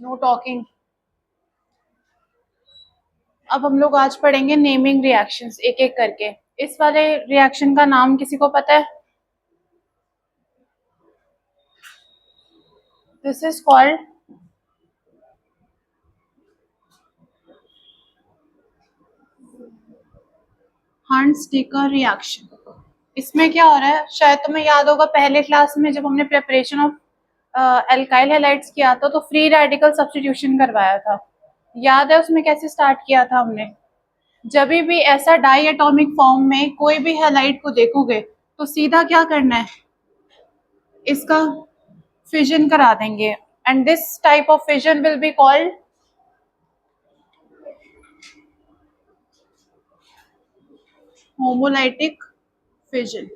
Know talking. अब हम लोग आज पढ़ेंगे नेमिंग रिएक्शंस एक एक करके। इस वाले रिएक्शन का नाम किसी को पता है? This is called Hunt-sticker reaction. इसमें क्या हो रहा है, शायद तुम्हें याद होगा पहले क्लास में जब हमने प्रिपरेशन ऑफ एल्काइल हैलाइड्स किया था तो फ्री रेडिकल सब्स्टिट्यूशन करवाया था। याद है उसमें कैसे स्टार्ट किया था हमने? जब भी ऐसा डाई एटॉमिक फॉर्म में कोई भी हैलाइड को देखोगे तो सीधा क्या करना है, इसका फिजन करा देंगे, and this type of fission will be called homolytic fission.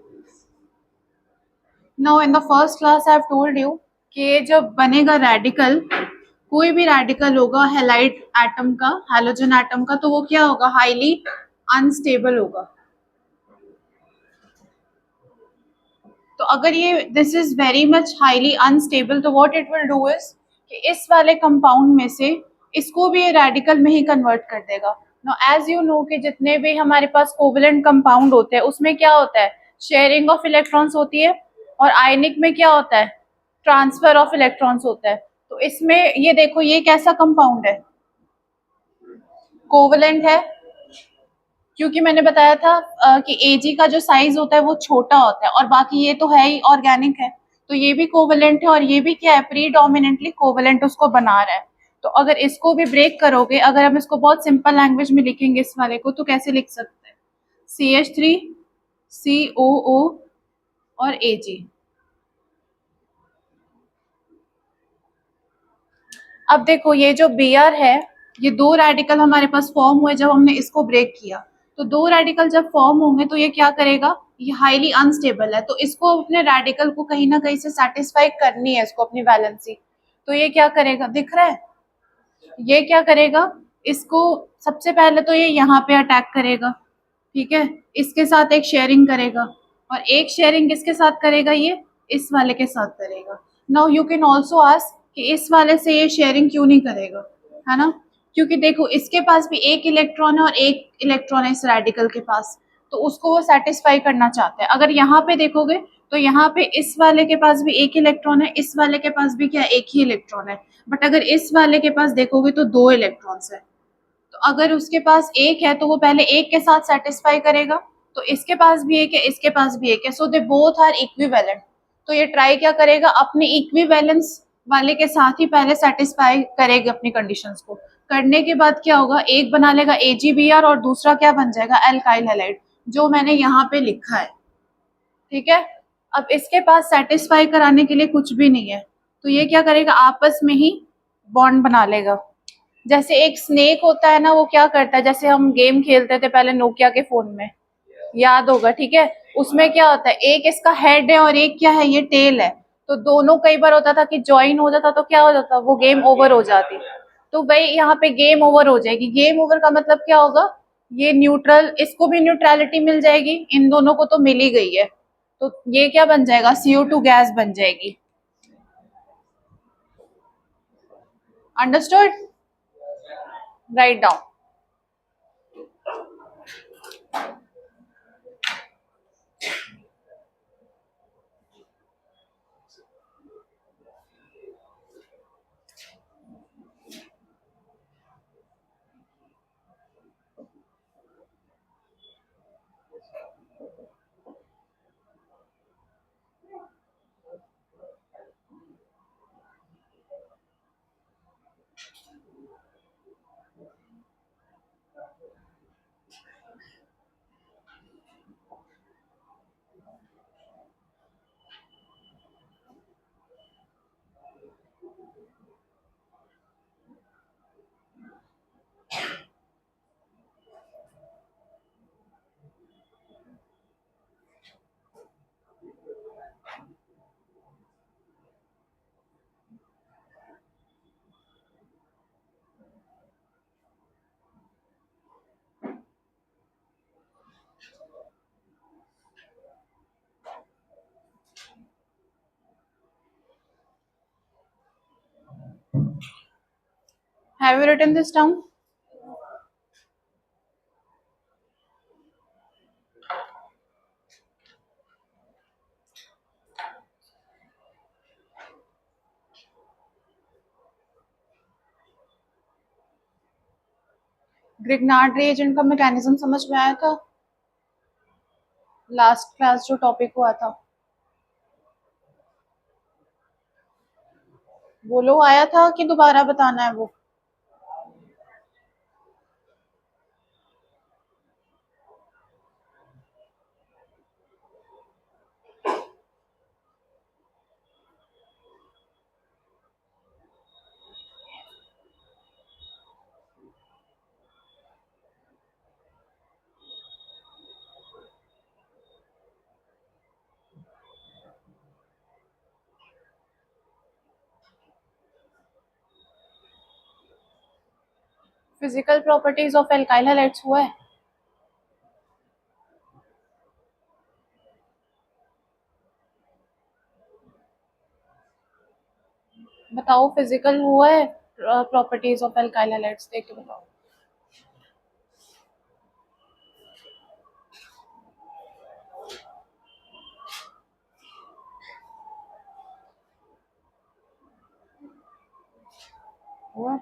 Now in the first class I have told you कि जब बनेगा रेडिकल, कोई भी रेडिकल होगा हैलाइड एटम का, हैलोजन एटम का, तो वो क्या होगा, हाईली अनस्टेबल होगा। तो अगर ये this is very much highly unstable, तो what it will do is कि इस वाले कंपाउंड में से इसको भी ये रेडिकल में ही कन्वर्ट कर देगा। नाउ एज यू नो कि जितने भी हमारे पास कोवलेंट कंपाउंड होते हैं उसमें क्या होता है, शेयरिंग ऑफ इलेक्ट्रॉन्स होती है, और आयनिक में क्या होता है, ट्रांसफर ऑफ इलेक्ट्रॉन्स होता है। तो इसमें ये देखो, ये कैसा कंपाउंड है, कोवलेंट है, क्योंकि मैंने बताया था कि Ag का जो साइज होता है वो छोटा होता है, और बाकी ये तो है ही ऑर्गेनिक है, तो ये भी कोवलेंट है, और ये भी क्या है, प्रीडोमिनेंटली कोवलेंट उसको बना रहा है। तो अगर इसको भी ब्रेक करोगे, अगर हम इसको बहुत सिंपल लैंग्वेज में लिखेंगे इस वाले को, तो कैसे लिख सकते हैं, CH3 COO और Ag। अब देखो ये जो Br है, ये दो रेडिकल हमारे पास फॉर्म हुए जब हमने इसको ब्रेक किया। तो दो रेडिकल जब फॉर्म होंगे तो ये क्या करेगा, ये हाईली अनस्टेबल है, तो इसको अपने रेडिकल को कहीं ना कहीं से सेटिस्फाई करनी है, इसको अपनी वैलेंसी। तो ये क्या करेगा, दिख रहा है, ये क्या करेगा, इसको सबसे पहले तो ये यहाँ पे अटैक करेगा, ठीक है, इसके साथ एक शेयरिंग करेगा, और एक शेयरिंग किसके साथ करेगा, ये इस वाले के साथ करेगा। Now you can also ask कि इस वाले से ये शेयरिंग क्यों नहीं करेगा, है ना, क्योंकि देखो इसके पास भी एक इलेक्ट्रॉन है और एक इलेक्ट्रॉन है इस रेडिकल के पास, तो उसको वो सेटिस्फाई करना चाहता है। अगर यहाँ पे देखोगे तो यहाँ पे इस वाले के पास भी एक इलेक्ट्रॉन है, इस वाले के पास भी क्या, एक ही इलेक्ट्रॉन है, बट अगर इस वाले के पास देखोगे तो दो इलेक्ट्रॉन्स है। तो अगर उसके पास एक है तो वो पहले एक के साथ सेटिस्फाई करेगा, तो इसके पास भी एक है, इसके पास भी एक है, सो दे बोथ आर इक्विवेलेंट। तो ये ट्राई क्या करेगा, अपने इक्विवेलेंस वाले के साथ ही पहले सेटिस्फाई करेगा अपनी कंडीशंस को। करने के बाद क्या होगा, एक बना लेगा AgBr और दूसरा क्या बन जाएगा, एल्काइल हैलाइड, जो मैंने यहाँ पे लिखा है, ठीक है। अब इसके पास सेटिस्फाई कराने के लिए कुछ भी नहीं है, तो ये क्या करेगा, आपस में ही बॉन्ड बना लेगा। जैसे एक स्नेक होता है ना, वो क्या करता है, जैसे हम गेम खेलते थे पहले नोकिया के फोन में, याद होगा, ठीक है, उसमें क्या होता है, एक इसका हेड है और एक क्या है, ये टेल है, तो दोनों कई बार होता था कि ज्वाइन हो जाता, तो क्या हो जाता, वो गेम ओवर हो जाती। तो भाई यहाँ पे गेम ओवर हो जाएगी, गेम ओवर का मतलब क्या होगा, ये न्यूट्रल, इसको भी न्यूट्रलिटी मिल जाएगी, इन दोनों को तो मिल ही गई है, तो ये क्या बन जाएगा, CO2 गैस बन जाएगी। Understood, write down. Have you written this down? Grignard reagent का मैकेनिज्म समझ में आया था? लास्ट क्लास जो टॉपिक हुआ था, बोलो आया था कि दोबारा बताना है वो? Physical properties of alkyl halides हुआ है? बताओ, फिजिकल हुआ है प्रॉपर्टीज ऑफ एल्काइल हैलाइड्स, देख के बताओ। हुआ?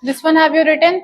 This one have you written?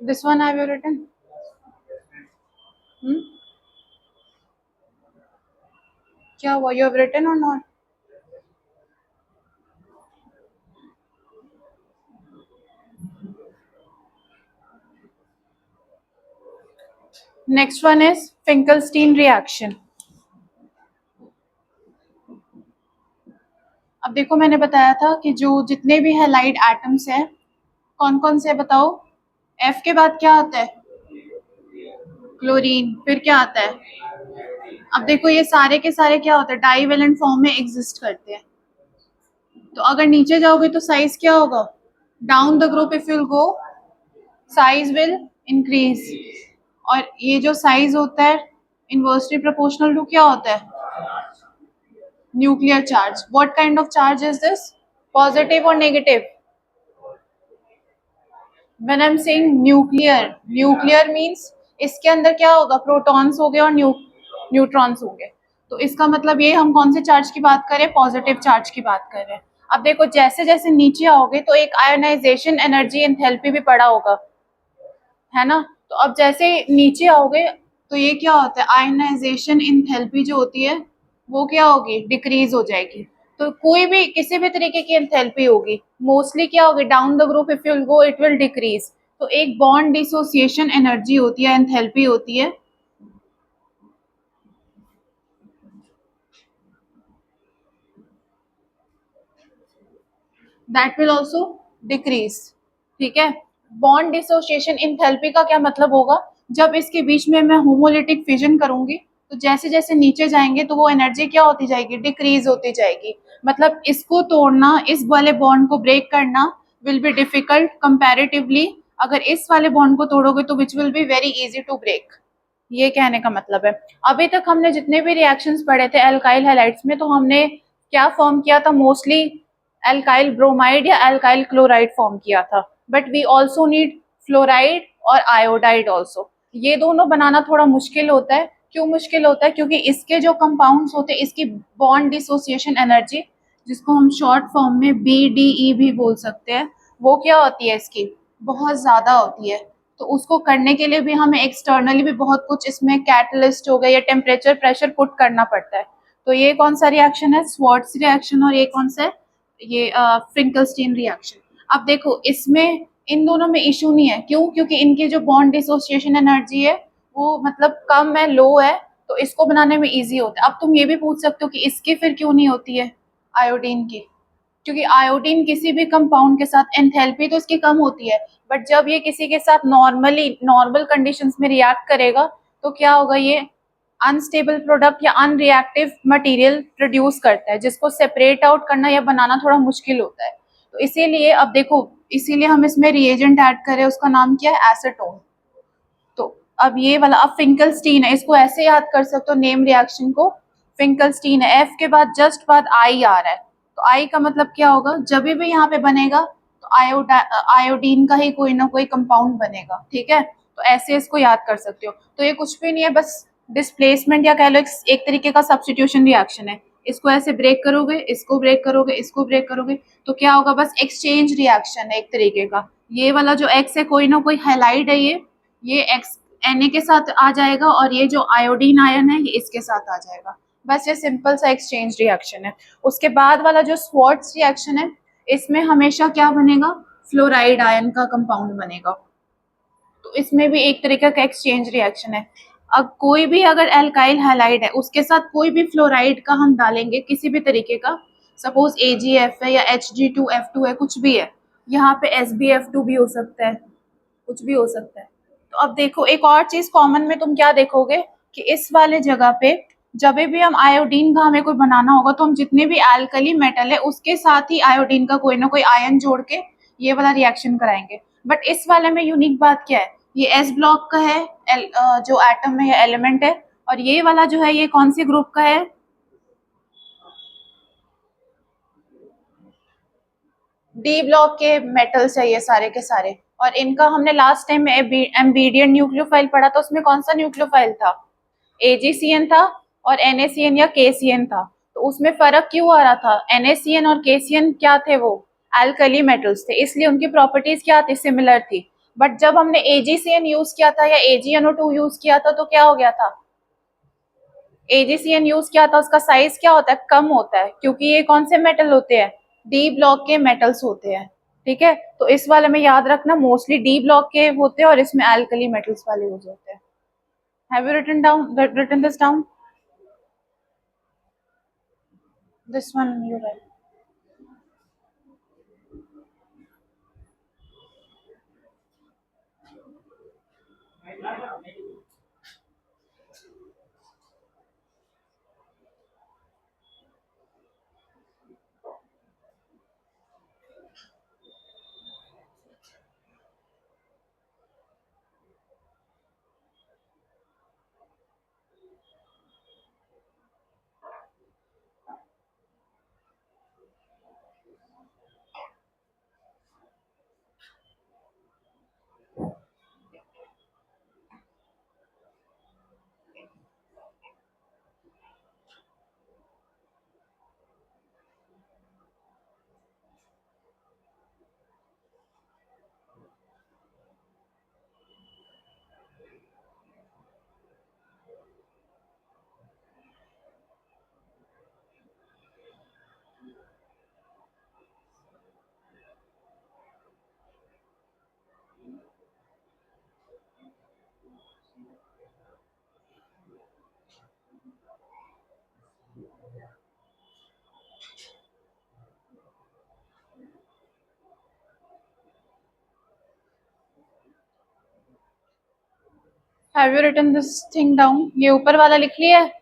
This one have you written? क्या हुआ, यू हैव रिटन और not? Next one is Finkelstein reaction. अब देखो, मैंने बताया था कि जो जितने भी हैलाइड एटम्स हैं, कौन कौन से बताओ? एफ के बाद क्या आता है? क्लोरीन। फिर क्या आता है? अब देखो, ये सारे के सारे क्या होते हैं? डाईवेलेंट फॉर्म में एग्जिस्ट करते हैं। तो अगर नीचे जाओगे तो साइज क्या होगा? Down the group if you'll go, size will increase. और ये जो साइज होता है इनवर्सली प्रोपोर्शनल टू क्या होता है? Nuclear charge. What kind of charge is this? Positive और negative? When I am saying nuclear, nuclear means इसके अंदर क्या होगा? प्रोटॉन्स हो गए और न्यूट्रॉन्स हो गए। तो इसका मतलब ये हम कौन से चार्ज की बात कर रहे हैं, पॉजिटिव चार्ज की बात कर रहे हैं। अब देखो जैसे जैसे नीचे आओगे तो एक आयोनाइजेशन एनर्जी एंथैल्पी भी पड़ा होगा, है ना। तो अब जैसे नीचे आओगे तो ये क्या होता है, आयोनाइजेशन एंथैल्पी जो होती है वो क्या होगी, डिक्रीज हो जाएगी। तो कोई भी किसी भी तरीके की एंथैल्पी होगी मोस्टली क्या होगी, down the group if you will go it will decrease. तो एक बॉन्ड डिसोसिएशन एनर्जी होती है, एंथैल्पी होती है, दैट विल आल्सो डिक्रीज। ठीक है। बॉन्ड डिसोसिएशन इंथैल्पी का क्या मतलब होगा, जब इसके बीच में मैं होमोलिटिक फिजन करूंगी तो जैसे जैसे नीचे जाएंगे तो वो एनर्जी क्या होती जाएगी, डिक्रीज होती जाएगी। मतलब इसको तोड़ना, इस वाले बॉन्ड को ब्रेक करना विल बी डिफिकल्ट कंपैरेटिवली। अगर इस वाले बॉन्ड को तोड़ोगे तो which will be very easy to break. ये कहने का मतलब है। अभी तक हमने जितने भी रिएक्शंस पढ़े थे एल्काइल हैलाइड्स में, तो हमने क्या फॉर्म किया था, मोस्टली एल्काइल ब्रोमाइड या एल्काइल क्लोराइड फॉर्म किया था। But we also need fluoride और आयोडाइड ऑल्सो। ये दोनों बनाना थोड़ा मुश्किल होता है। क्यों मुश्किल होता है, क्योंकि इसके जो कंपाउंड्स होते हैं, इसकी बॉन्ड डिसोसिएशन एनर्जी, जिसको हम शॉर्ट फॉर्म में BDE भी बोल सकते हैं, वो क्या होती है इसकी, बहुत ज्यादा होती है। तो उसको करने के लिए भी हमें एक्सटर्नली भी बहुत कुछ इसमें कैटलिस्ट हो गया या टेम्परेचर प्रेशर पुट करना पड़ता है। तो ये कौन सा रिएक्शन है, स्वार्ट्ज रिएक्शन, और ये कौन सा है, ये फ्रिंकलस्टीन रिएक्शन। अब देखो इसमें इन दोनों में इशू नहीं है, क्यों, क्योंकि इनकी जो बॉन्ड डिसोसिएशन एनर्जी है वो मतलब कम है, लो है, तो इसको बनाने में इजी होता है। अब तुम ये भी पूछ सकते हो कि इसकी फिर क्यों नहीं होती है, आयोडीन की। क्योंकि आयोडीन किसी भी कंपाउंड के साथ एंथैल्पी तो इसकी कम होती है, बट जब ये किसी के साथ नॉर्मली नॉर्मल कंडीशंस में रिएक्ट करेगा तो क्या होगा, ये अनस्टेबल प्रोडक्ट या अनरिएक्टिव मटेरियल प्रोड्यूस करता है, जिसको सेपरेट आउट करना या बनाना थोड़ा मुश्किल होता है। तो इसीलिए अब देखो, इसीलिए हम इसमें रिएजेंट ऐड करें, उसका नाम क्या है, एसीटोन। तो अब ये वाला, अब फिंकलस्टीन है, इसको ऐसे याद कर सकते हो नेम रिएक्शन को, फिंकलस्टीन है, एफ के बाद जस्ट बाद आई आ रहा है। तो आई का मतलब क्या होगा, जब भी यहाँ पे बनेगा तो आयोडीन का ही कोई ना कोई कंपाउंड बनेगा। ठीक है, तो ऐसे इसको याद कर सकते हो। तो ये कुछ भी नहीं है, बस डिस्प्लेसमेंट या कह लो एक तरीके का सब्सटीट्यूशन रिएक्शन है। इसको ऐसे ब्रेक करोगे, इसको ब्रेक करोगे, इसको ब्रेक करोगे, तो क्या होगा, बस एक्सचेंज रिएक्शन है एक तरीके का। ये वाला जो एक्स है कोई ना कोई हैलाइड है, ये एक्स Na के साथ आ जाएगा, और ये जो आयोडीन आयन है ये इसके साथ आ जाएगा। बस ये सिंपल सा एक्सचेंज रिएक्शन है। उसके बाद वाला जो स्वार्ट्ज रिएक्शन है, इसमें हमेशा क्या बनेगा, फ्लोराइड आयन का कंपाउंड बनेगा। तो इसमें भी एक तरीके का एक्सचेंज रिएक्शन है। अब कोई भी अगर एल्काइल हैलाइड है उसके साथ कोई भी फ्लोराइड का हम डालेंगे किसी भी तरीके का, सपोज AgF है या Hg2F2 है, कुछ भी है, यहाँ पे SbF2 भी हो सकता है, कुछ भी हो सकता है। तो अब देखो एक और चीज कॉमन में तुम क्या देखोगे, कि इस वाले जगह पे जब भी हम आयोडीन का हमें कोई बनाना होगा तो हम जितने भी एल्कली मेटल है उसके साथ ही आयोडीन का कोई ना कोई आयन जोड़ के ये वाला रिएक्शन कराएंगे। बट इस वाले में यूनिक बात क्या है, ये एस ब्लॉक का है, जो एटम है या एलिमेंट है, और ये वाला जो है ये कौन से ग्रुप का है, डी ब्लॉक के मेटल्स है ये सारे के सारे। और इनका हमने लास्ट टाइम में एम्बीडियन न्यूक्लियोफाइल पढ़ा था, उसमें कौन सा न्यूक्लियोफाइल था, AgCN था, और NaCN या KCN था। तो उसमें फर्क क्यों आ रहा था, NaCN और KCN क्या थे, वो अल्कली मेटल्स थे, इसलिए उनकी प्रॉपर्टीज क्या थी, सिमिलर थी। बट जब हमने AgCN यूज किया था या AgNO2 यूज किया था तो क्या हो गया था, AgCN यूज किया था, उसका साइज क्या होता है, कम होता है, क्योंकि ये कौन से मेटल होते हैं, डी ब्लॉक के मेटल्स होते हैं। ठीक है, तो इस वाले में याद रखना मोस्टली डी ब्लॉक के होते हैं और इसमें अल्कली मेटल्स वाले यूज होते हैं। Have you written this down, this one you write. Have you written this thing down? ये ऊपर वाला लिख लिया है?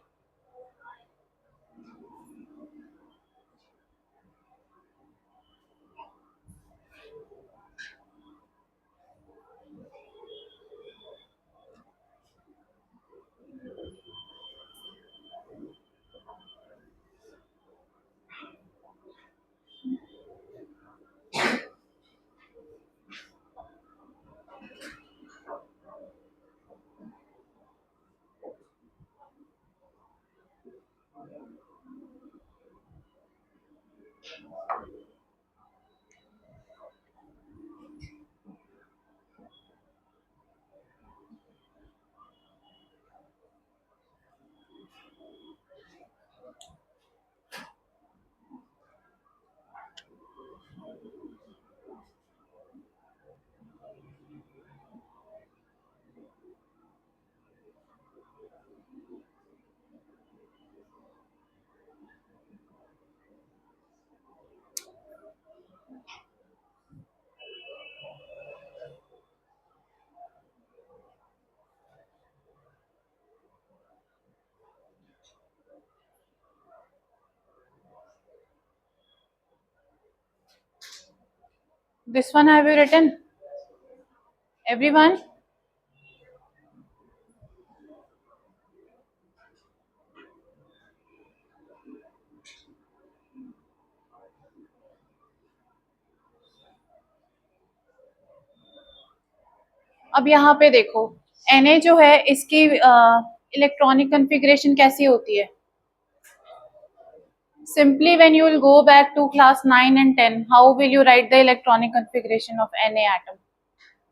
This one have you written? Everyone? अब यहाँ पे देखो, Na जो है इसकी इलेक्ट्रॉनिक कॉन्फ़िगरेशन कैसी होती है? Simply when you will go back to class 9 and 10, how will you write the electronic configuration of Na atom?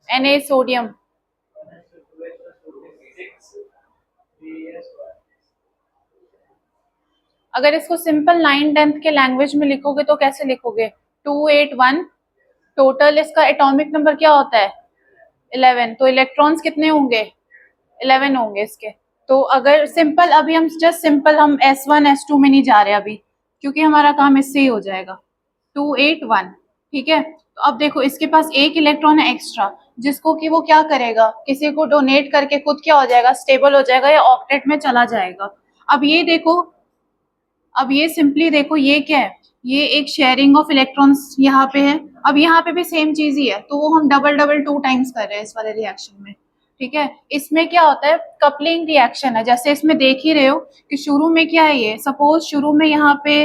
Na is sodium. अगर इसको सिंपल 9/10 के लैंग्वेज में लिखोगे तो कैसे लिखोगे? 281, टोटल इसका एटॉमिक नंबर क्या होता है? 11, तो इलेक्ट्रॉन्स कितने होंगे? 11 होंगे इसके। तो अगर सिंपल, अभी हम जस्ट सिंपल हम S1 S2 में नहीं जा रहे अभी, क्योंकि हमारा काम इससे ही हो जाएगा। 281, ठीक है। तो अब देखो इसके पास एक इलेक्ट्रॉन है एक्स्ट्रा, जिसको कि वो क्या करेगा, किसी को डोनेट करके खुद क्या हो जाएगा, स्टेबल हो जाएगा या ऑक्टेट में चला जाएगा। अब ये देखो, अब ये सिंपली देखो ये क्या है, ये एक शेयरिंग ऑफ इलेक्ट्रॉन्स यहाँ पे है। अब यहाँ पे भी सेम चीज ही है, तो वो हम डबल डबल 2 टाइम्स कर रहे हैं इस वाले रिएक्शन में, ठीक है। इसमें क्या होता है, कपलिंग रिएक्शन है। जैसे इसमें देख ही रहे हो कि शुरू में क्या है, ये सपोज शुरू में यहाँ पे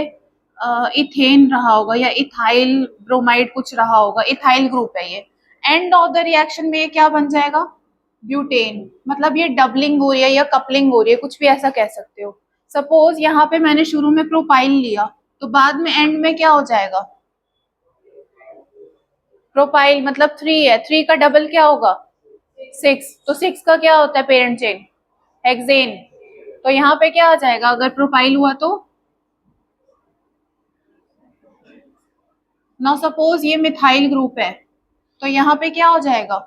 इथेन रहा होगा या इथाइल ब्रोमाइड कुछ रहा होगा, इथाइल ग्रुप है ये। एंड ऑफ द रिएक्शन में ये क्या बन जाएगा, ब्यूटेन। मतलब ये डबलिंग हो रही है या कपलिंग हो रही है, कुछ भी ऐसा कह सकते हो। सपोज यहाँ पे मैंने शुरू में प्रोपाइल लिया, तो बाद में एंड में क्या हो जाएगा, प्रोपाइल मतलब 3 है, 3 का डबल क्या होगा, 6, तो 6 का क्या होता है पेरेंट चेन, हेक्सेन। तो यहाँ पे क्या आ जाएगा अगर प्रोपाइल हुआ तो, नाउ सपोज ये मिथाइल ग्रुप है, तो यहाँ पे क्या हो जाएगा,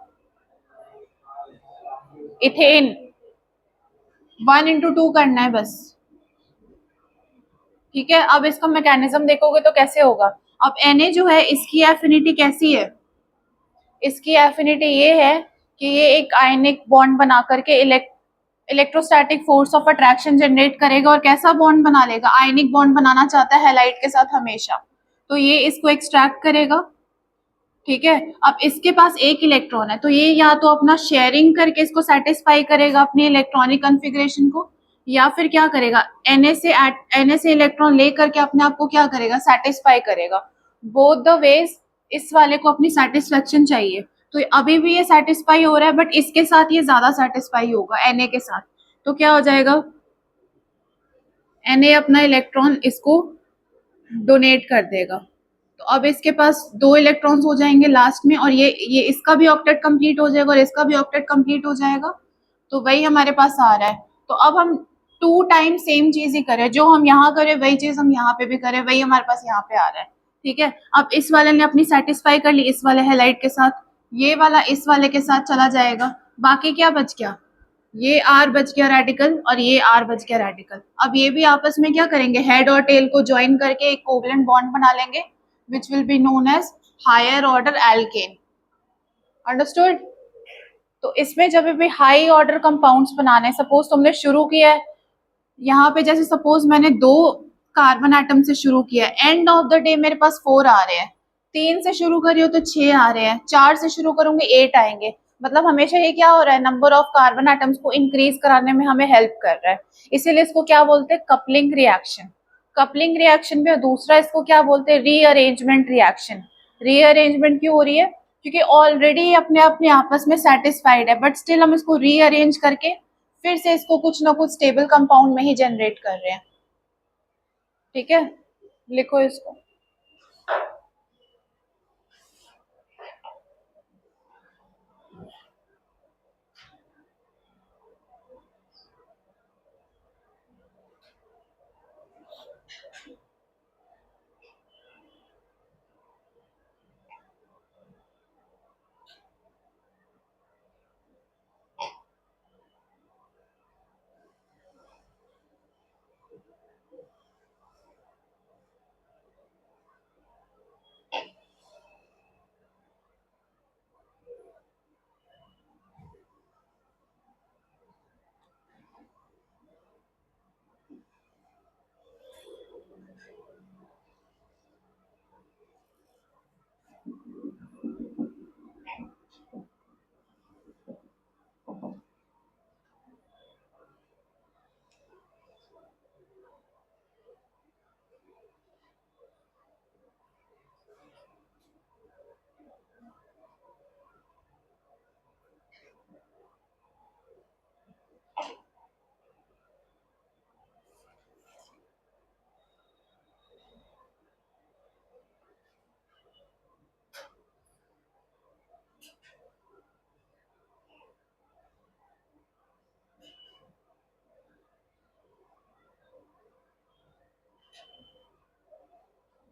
इथेन। 1 into 2 करना है बस, ठीक है। अब इसका मैकेनिज्म देखोगे तो कैसे होगा। अब Na जो है इसकी एफिनिटी कैसी है, इसकी एफिनिटी ये है कि ये एक आयनिक बॉन्ड बना करके electrostatic force of attraction generate करेगा। और कैसा बॉन्ड बना लेगा, आयनिक बॉन्ड बनाना चाहता है हैलाइड के साथ हमेशा, तो ये इसको एक्सट्रैक्ट करेगा, ठीक है। अब इसके पास एक इलेक्ट्रॉन है, तो ये या तो अपना शेयरिंग करके इसको सेटिस्फाई करेगा अपनी इलेक्ट्रॉनिक कॉन्फ़िगरेशन को, या फिर क्या करेगा, Na से इलेक्ट्रॉन ले करके अपने आप को क्या करेगा, सेटिस्फाई करेगा। बोथ द वेज इस वाले को अपनी सेटिस्फेक्शन चाहिए, तो अभी भी ये सेटिस्फाई हो रहा है, बट इसके साथ ये ज्यादा सेटिस्फाई होगा Na के साथ। तो क्या हो जाएगा, Na अपना इलेक्ट्रॉन इसको डोनेट कर देगा। तो अब इसके पास 2 इलेक्ट्रॉन्स हो जाएंगे लास्ट में, और ये इसका भी ऑक्टेट कंप्लीट हो जाएगा और इसका भी ऑक्टेट कंप्लीट हो जाएगा। तो वही हमारे पास आ रहा है। तो अब हम 2 टाइम सेम चीज ही करें, जो हम यहाँ करें वही चीज हम यहाँ पे भी करें, वही हमारे पास यहाँ पे आ रहा है, ठीक है। अब इस वाले ने अपनी सेटिस्फाई कर ली इस वाले हैलाइड के साथ, ये वाला इस वाले के साथ चला जाएगा। बाकी क्या बच गया, ये R बच गया रेडिकल और ये R बच गया रेडिकल। अब ये भी आपस में क्या करेंगे, हेड और टेल को ज्वाइन करके एक कोवलेंट बॉन्ड बना लेंगे, which will be known as higher order alkane. Understood? तो इसमें जब भी हाई ऑर्डर कंपाउंड्स बनाने, सपोज तुमने शुरू किया है यहाँ पे, जैसे सपोज मैंने 2 कार्बन एटम से शुरू किया है, एंड ऑफ द डे मेरे पास 4 आ रहे हैं, 3 से शुरू करी हो तो 6 आ रहे हैं, 4 से शुरू करूंगी 8 आएंगे। मतलब हमेशा ये क्या हो रहा है, नंबर ऑफ कार्बन एटम्स को इंक्रीज कराने में हमें हेल्प कर रहा है। इसीलिए इसको क्या बोलते हैं, कपलिंग रिएक्शन। कपलिंग रिएक्शन में दूसरा इसको क्या बोलते हैं, रीअरेंजमेंट रिएक्शन। रीअरेंजमेंट क्यों हो रही है, क्योंकि ऑलरेडी अपने अपने आपस में सेटिस्फाइड है, बट स्टिल हम इसको रीअरेंज करके फिर से इसको कुछ ना कुछ स्टेबल कंपाउंड में ही जनरेट कर रहे हैं। ठीक है, लिखो इसको।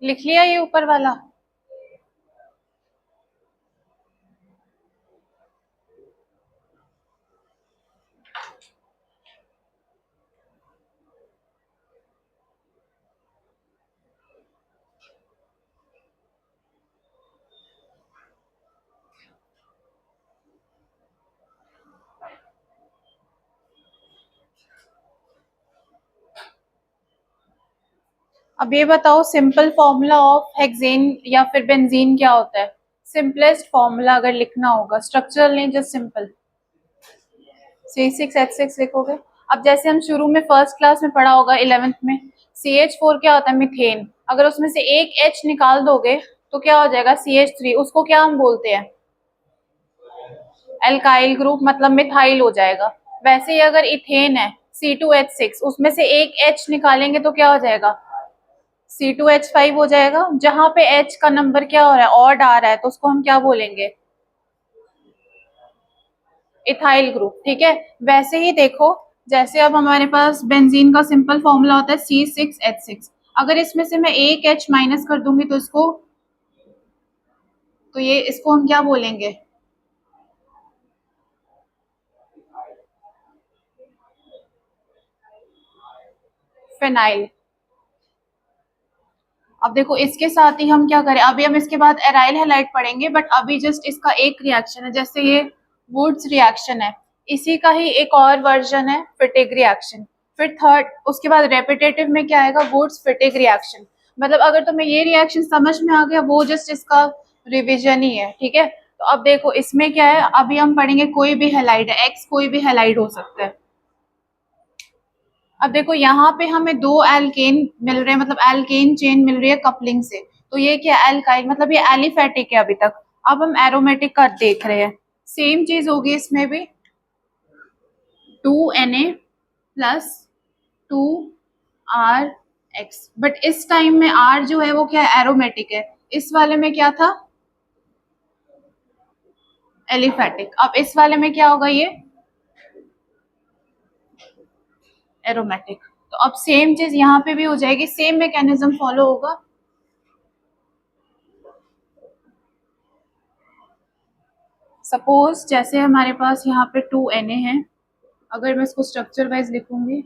लिख लिया ये ऊपर वाला। अब ये बताओ सिंपल फॉर्मूला ऑफ हेक्सेन या फिर बेंजीन क्या होता है। सिंपलेस्ट फॉर्मूला अगर लिखना होगा, स्ट्रक्चरल नहीं, जस्ट सिंपल, C6H6 लिखोगे। अब जैसे हम शुरू में फर्स्ट क्लास में पढ़ा होगा 11th में, CH4 क्या होता है, मीथेन। अगर उसमें से एक H निकाल दोगे तो क्या हो जाएगा, CH3। उसको क्या हम बोलते हैं, एल्काइल ग्रुप, मतलब मिथाइल हो जाएगा। वैसे ही अगर इथेन है C2H6, उसमें से एक H निकालेंगे तो क्या हो जाएगा, C2H5 हो जाएगा। जहां पे H का नंबर क्या हो रहा है, ऑड आ रहा है, तो उसको हम क्या बोलेंगे, इथाइल ग्रुप। ठीक है, वैसे ही देखो, जैसे अब हमारे पास बेंजीन का सिंपल फॉर्मूला होता है C6H6। अगर इसमें से मैं एक H माइनस कर दूंगी तो इसको, तो ये इसको हम क्या बोलेंगे, फिनाइल। अब देखो इसके साथ ही हम क्या करें, अभी हम इसके बाद एराइल हैलाइड पढ़ेंगे, बट अभी जस्ट इसका एक रिएक्शन है, जैसे ये वुड्स रिएक्शन है, इसी का ही एक और वर्जन है फिटिग रिएक्शन। फिर थर्ड, उसके बाद रेपिटेटिव में क्या आएगा, वुड्स फिटिग रिएक्शन। मतलब अगर तुम्हें ये रिएक्शन समझ में आ गया, वो जस्ट इसका रिविजन ही है। ठीक है, तो अब देखो इसमें क्या है, अभी हम पढ़ेंगे कोई भी हैलाइड है, एक्स कोई भी हैलाइड हो सकता है। अब देखो यहाँ पे हमें 2 एल्केन मिल रहे हैं, मतलब एल्केन चेन मिल रही है कपलिंग से, तो ये क्या, एल्काइल, मतलब ये एलिफेटिक है अभी तक। अब हम एरोमेटिक का देख रहे हैं, सेम चीज होगी इसमें भी, 2Na+2Rx, बट इस टाइम में R जो है वो क्या है, एरोमेटिक है। इस वाले में क्या था, एलिफेटिक। अब इस वाले में क्या होगा, ये एरोमेटिक। तो अब सेम चीज यहाँ पे भी हो जाएगी, सेम मैकेनिज्म फॉलो होगा। सपोज जैसे हमारे पास यहाँ पे 2Na है, अगर मैं इसको स्ट्रक्चर वाइज लिखूंगी,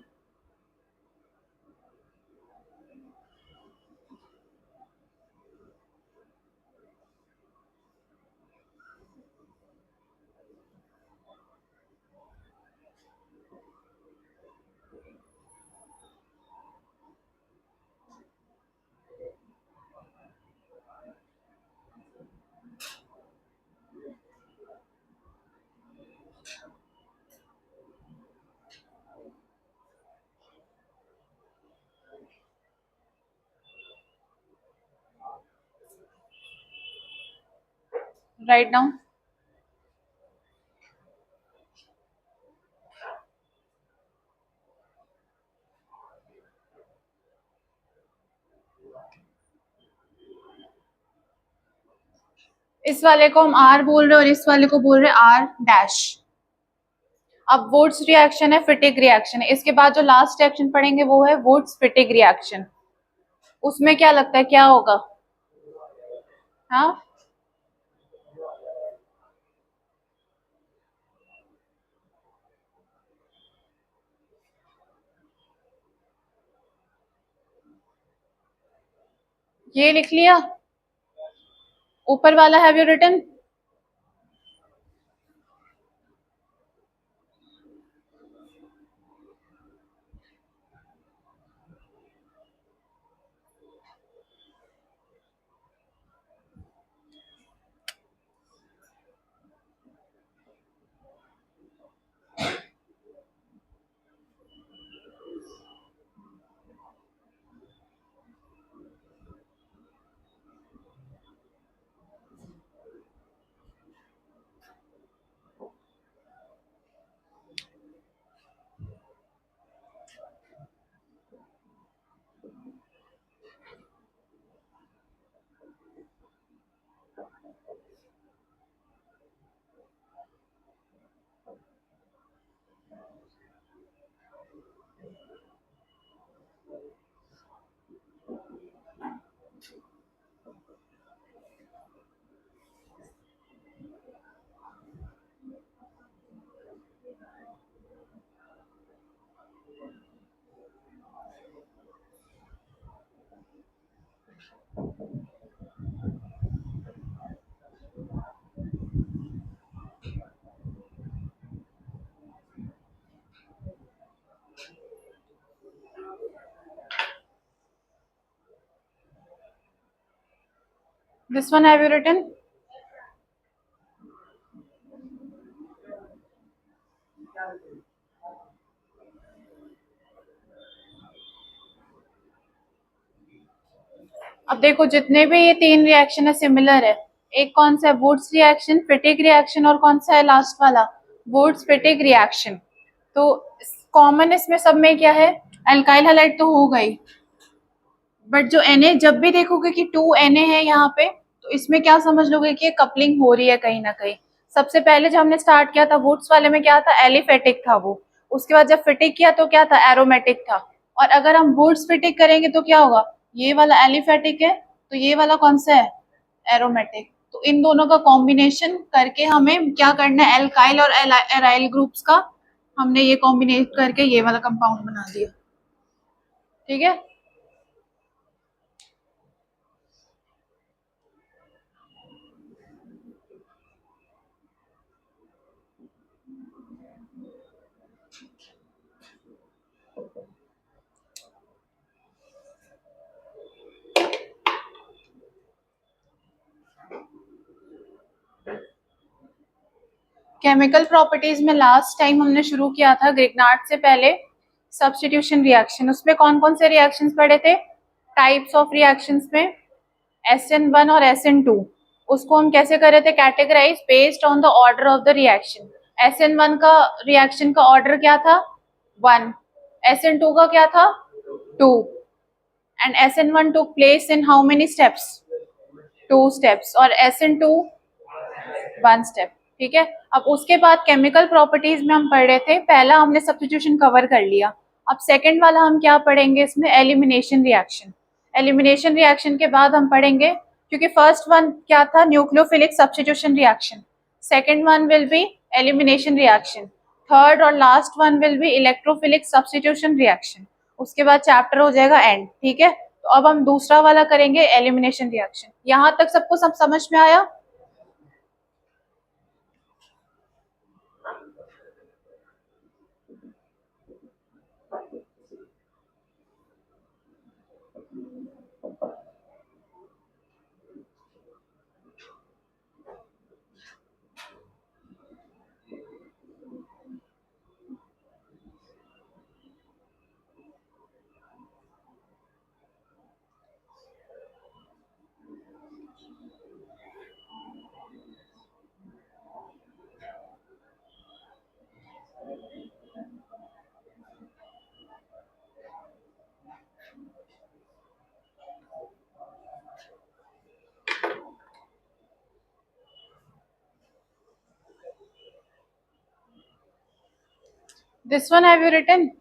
राइट डाउन। इस वाले को हम आर बोल रहे हैं और इस वाले को बोल रहे हैं आर डैश। अब वुड्स रिएक्शन है, फिटिक रिएक्शन है। इसके बाद जो लास्ट रिएक्शन पढ़ेंगे वो है वुड्स फिटिक रिएक्शन। उसमें क्या लगता है क्या होगा? हाँ, ये लिख लिया। ऊपर वाला have you written? This one have you written? अब देखो जितने भी ये तीन रिएक्शन है सिमिलर है। एक कौन सा है? वुड्स रिएक्शन, फिटिक रिएक्शन, और कौन सा है लास्ट वाला? Wurtz Fittig reaction. तो कॉमन इसमें सब में क्या है? अल्काइल हैलाइड तो हो गई, बट जो Na जब भी देखोगे कि 2Na है यहाँ पे, तो इसमें क्या समझ लोगे कि कपलिंग हो रही है कहीं ना कहीं। सबसे पहले जब हमने स्टार्ट किया था वुड्स वाले में क्या था? एलिफेटिक था वो। उसके बाद जब फिटिक किया तो क्या था? एरोमेटिक था। और अगर हम वुड्स फिटिक करेंगे तो क्या होगा? ये वाला एलिफेटिक है, तो ये वाला कौन सा है? एरोमेटिक। तो इन दोनों का कॉम्बिनेशन करके हमें क्या करना है? एल्काइल और एराइल ग्रुप्स का हमने ये कॉम्बिनेट करके ये वाला कंपाउंड बना दिया। ठीक है। केमिकल प्रॉपर्टीज में लास्ट टाइम हमने शुरू किया था ग्रिग्नार्ड से पहले सब्स्टिट्यूशन रिएक्शन। उसमें कौन कौन से रिएक्शंस पढ़े थे? टाइप्स ऑफ रिएक्शंस में SN1 और SN2। उसको हम कैसे कर रहे थे? Categorise based on the order of the reaction. SN1 का रिएक्शन का ऑर्डर क्या था? 1। SN2 का क्या था? 2। And SN1 took place in how many steps? 2 steps. और SN2 1 स्टेप। ठीक है। अब उसके बाद केमिकल प्रॉपर्टीज में हम पढ़ रहे थे, पहला हमने सब्स्टिट्यूशन कवर कर लिया। अब सेकंड वाला हम क्या पढ़ेंगे इसमें? Elimination reaction. एलिमिनेशन रिएक्शन के बाद हम पढ़ेंगे, क्योंकि फर्स्ट वन क्या था? Nucleophilic substitution reaction. Second one will be elimination reaction. Third और last one will be electrophilic substitution reaction. उसके बाद चैप्टर हो जाएगा एंड। ठीक है। तो अब हम दूसरा वाला करेंगे एलिमिनेशन रिएक्शन। यहां तक सबको सब समझ में आया? This one have you written?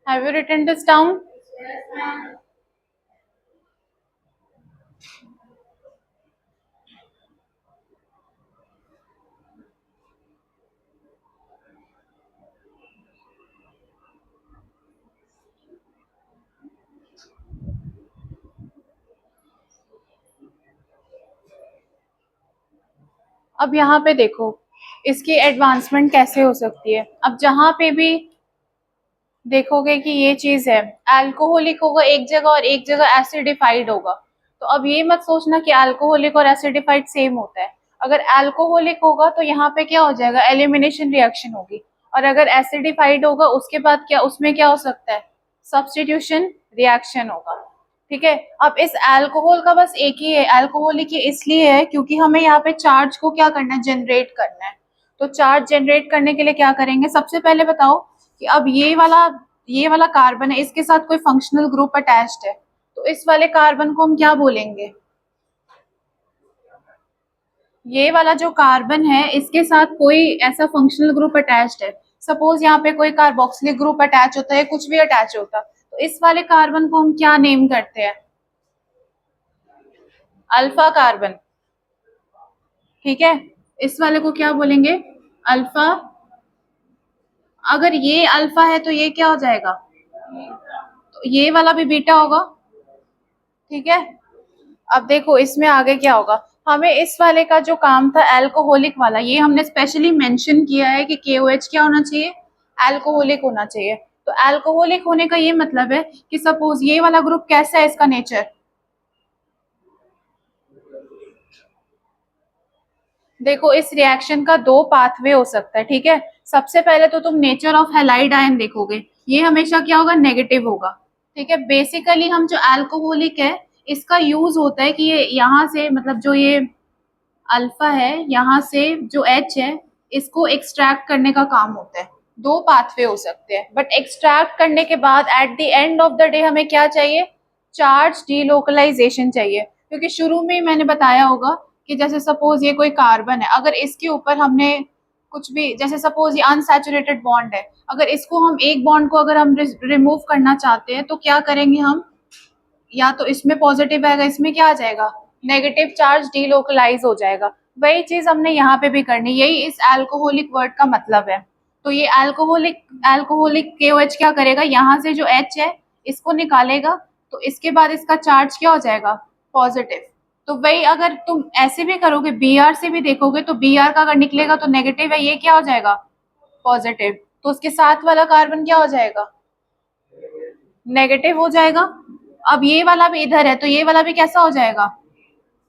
Have you written this down? अब यहाँ पे देखो इसकी एडवांसमेंट कैसे हो सकती है। अब जहाँ पे भी देखोगे कि ये चीज है, अल्कोहलिक होगा एक जगह और एक जगह एसिडिफाइड होगा। तो अब ये मत सोचना कि अल्कोहलिक और एसिडिफाइड सेम होता है। अगर अल्कोहलिक होगा तो यहाँ पे क्या हो जाएगा, एलिमिनेशन रिएक्शन होगी। और अगर एसिडिफाइड होगा उसके बाद क्या, उसमें क्या हो सकता है, सब्स्टिट्यूशन रिएक्शन होगा। ठीक है। अब इस अल्कोहल का बस एक ही है, अल्कोहलिक ये इसलिए है क्योंकि हमें यहाँ पे चार्ज को क्या करना है, जनरेट करना है। तो चार्ज जनरेट करने के लिए क्या करेंगे, सबसे पहले बताओ कि अब ये वाला कार्बन है, इसके साथ कोई फंक्शनल ग्रुप अटैच्ड है, तो इस वाले कार्बन को हम क्या बोलेंगे, ये वाला जो कार्बन है इसके साथ कोई ऐसा फंक्शनल ग्रुप अटैच्ड है। सपोज यहाँ पे कोई कार्बोक्सिलिक ग्रुप अटैच होता है, कुछ भी अटैच होता, तो इस वाले कार्बन को हम क्या नेम करते हैं, अल्फा कार्बन। ठीक है, इस वाले को क्या बोलेंगे, अल्फा। अगर ये अल्फा है तो ये क्या हो जाएगा, तो ये वाला भी बीटा होगा। ठीक है। अब देखो इसमें आगे क्या होगा, हमें इस वाले का जो काम था अल्कोहलिक वाला, ये हमने स्पेशली मेंशन किया है कि KOH क्या होना चाहिए, अल्कोहलिक होना चाहिए। तो अल्कोहलिक होने का ये मतलब है कि सपोज ये वाला ग्रुप कैसा है, इसका नेचर देखो, इस रिएक्शन का दो पाथवे हो सकता है। ठीक है, सबसे पहले तो तुम नेचर ऑफ हैलाइड आयन देखोगे, ये हमेशा क्या होगा, नेगेटिव होगा। ठीक है, बेसिकली हम जो अल्कोहलिक है इसका यूज होता है कि ये यहाँ से, मतलब जो ये अल्फा है यहाँ से जो H है इसको एक्सट्रैक्ट करने का काम होता है। दो पाथवे हो सकते हैं, बट एक्सट्रैक्ट करने के बाद at the end of the day हमें क्या चाहिए, चार्ज डीलोकलाइजेशन चाहिए। क्योंकि शुरू में ही मैंने बताया होगा कि जैसे सपोज ये कोई कार्बन है, अगर इसके ऊपर हमने कुछ भी, जैसे सपोज ये अनसैचुरेटेड बॉन्ड है, अगर इसको हम एक बॉन्ड को अगर हम रिमूव करना चाहते हैं तो क्या करेंगे हम, या तो इसमें पॉजिटिव आएगा, इसमें क्या आ जाएगा, नेगेटिव चार्ज डीलोकलाइज हो जाएगा। वही चीज हमने यहाँ पे भी करनी, यही इस अल्कोहलिक वर्ड का मतलब है। तो ये अल्कोहलिक अल्कोहलिक KOH क्या करेगा, यहाँ से जो H है इसको निकालेगा, तो इसके बाद इसका चार्ज क्या हो जाएगा, पॉजिटिव। तो वही अगर तुम ऐसे भी करोगे, Br से भी देखोगे, तो Br का अगर निकलेगा तो नेगेटिव है, ये क्या हो जाएगा, पॉजिटिव। तो उसके साथ वाला कार्बन क्या हो जाएगा, नेगेटिव हो जाएगा। अब ये वाला भी इधर है तो ये वाला भी कैसा हो जाएगा,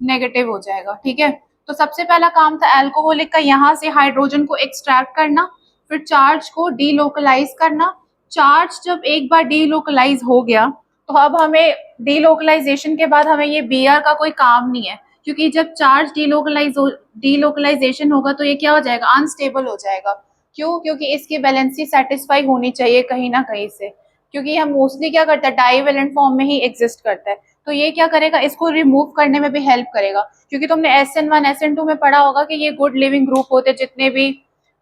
नेगेटिव हो जाएगा। ठीक है, तो सबसे पहला काम था अल्कोहलिक का, यहाँ से हाइड्रोजन को एक्सट्रैक्ट करना, फिर चार्ज को डीलोकलाइज करना। चार्ज जब एक बार डीलोकलाइज हो गया तो अब हमें डीलोकलाइजेशन के बाद हमें ये Br का कोई काम नहीं है, क्योंकि जब चार्ज डीलोकलाइजेशन होगा तो ये क्या हो जाएगा, अनस्टेबल हो जाएगा। क्यों? क्योंकि इसकी वैलेंसी सेटिस्फाई होनी चाहिए कहीं ना कहीं से, क्योंकि हम मोस्टली क्या करता है, डाईवेलेंट फॉर्म में ही एग्जिस्ट करता है। तो ये क्या करेगा, इसको रिमूव करने में भी हेल्प करेगा, क्योंकि तुमने SN1 SN2 में पढ़ा होगा कि ये गुड लिविंग ग्रुप होते जितने भी,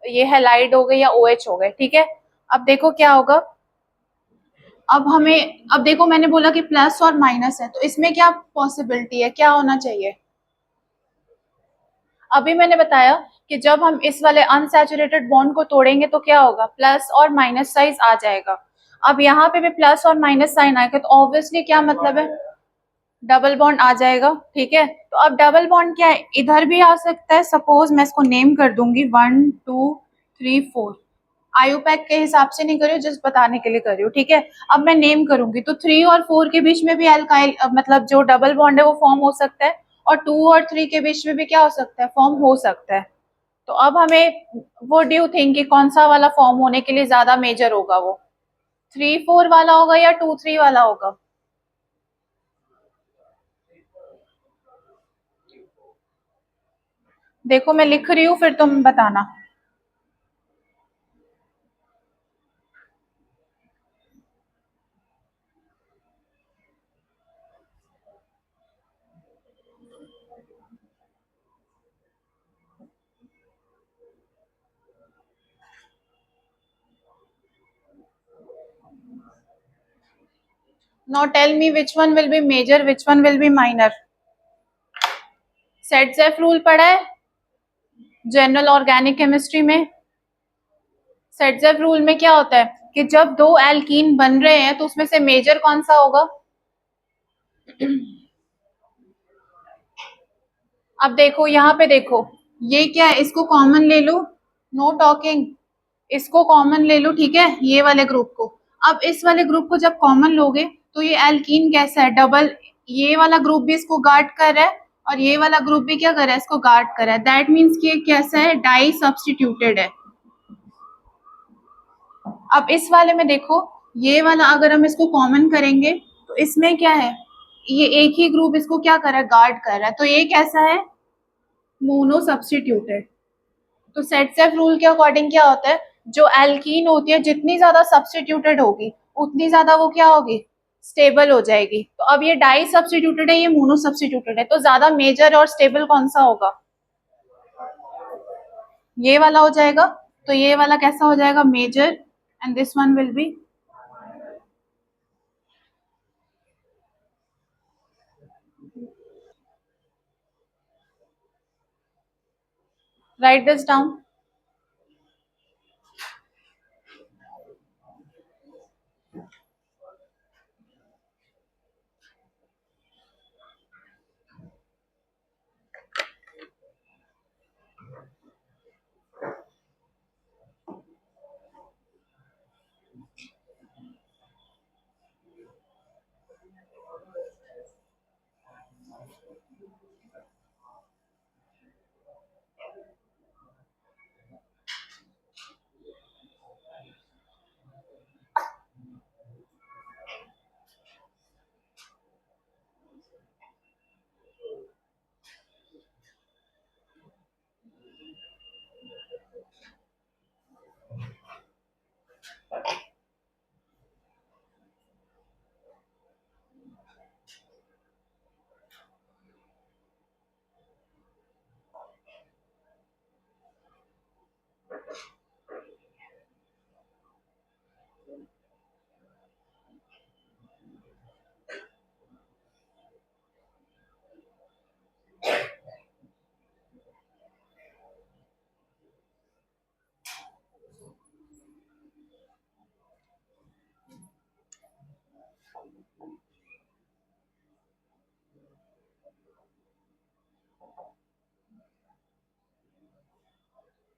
ये हैलाइड हो गए या OH हो गए, ठीक है। अब देखो क्या होगा, अब देखो मैंने बोला कि प्लस और माइनस है, तो इसमें क्या पॉसिबिलिटी है, क्या होना चाहिए। अभी मैंने बताया कि जब हम इस वाले अनसैचुरेटेड बॉन्ड को तोड़ेंगे तो क्या होगा, प्लस और माइनस साइज आ जाएगा। अब यहाँ पे भी प्लस और माइनस साइन आएगा, तो ऑब्वियसली क्या मतलब है, डबल बॉन्ड आ जाएगा, ठीक है। तो अब डबल बॉन्ड क्या है, इधर भी आ सकता है, सपोज मैं इसको नेम कर दूंगी 1 2 3 4, आयुपैक के हिसाब से नहीं कर रही हूँ, जस्ट बताने के लिए कर रही हूँ, ठीक है। अब मैं नेम करूंगी तो 3 और 4 के बीच में भी अल्काइल, मतलब जो डबल बॉन्ड है वो फॉर्म हो सकता है, और 2 और 3 के बीच में भी क्या हो सकता है, फॉर्म हो सकता है। तो अब हमें, वो ड्यू थिंक कि कौन सा वाला फॉर्म होने के लिए ज्यादा मेजर होगा, वो 3 4 वाला होगा या 2 3 वाला होगा। देखो मैं लिख रही हूँ, फिर तुम बताना। Now tell me which one will be major, which one will be minor. Set rule पढ़ा है जनरल ऑर्गेनिक केमिस्ट्री में। सेट रूल में क्या होता है कि जब दो एल्कीन बन रहे हैं तो उसमें से मेजर कौन सा होगा। अब देखो यहाँ पे देखो, ये क्या है, इसको कॉमन ले लो, नो टॉकिंग, इसको कॉमन ले लो, ठीक है, ये वाले ग्रुप को। अब इस वाले ग्रुप को जब कॉमन लोगे तो ये एल्कीन कैसा है, डबल, ये वाला ग्रुप भी इसको गार्ड कर रहा है और ये वाला ग्रुप भी क्या कर रहा है, इसको गार्ड कर रहा है। दैट मीन्स कि ये कैसा है, डाई सब्सटीट्यूटेड है। अब इस वाले में देखो, ये वाला अगर हम इसको कॉमन करेंगे तो इसमें क्या है, ये एक ही ग्रुप इसको क्या कर रहा है, गार्ड कर रहा है, तो ये कैसा है, मोनो सब्सटीट्यूटेड। तो सेट रूल के अकॉर्डिंग क्या होता है, जो एल्कीन होती है जितनी ज्यादा सब्सटीट्यूटेड होगी उतनी ज्यादा वो क्या होगी, स्टेबल हो जाएगी। तो अब ये डाई सब्सटीट्यूटेड है, ये मोनो सब्सटीट्यूटेड है, तो ज्यादा मेजर और स्टेबल कौन सा होगा, ये वाला हो जाएगा। तो ये वाला कैसा हो जाएगा, major, and this one will be, right this down.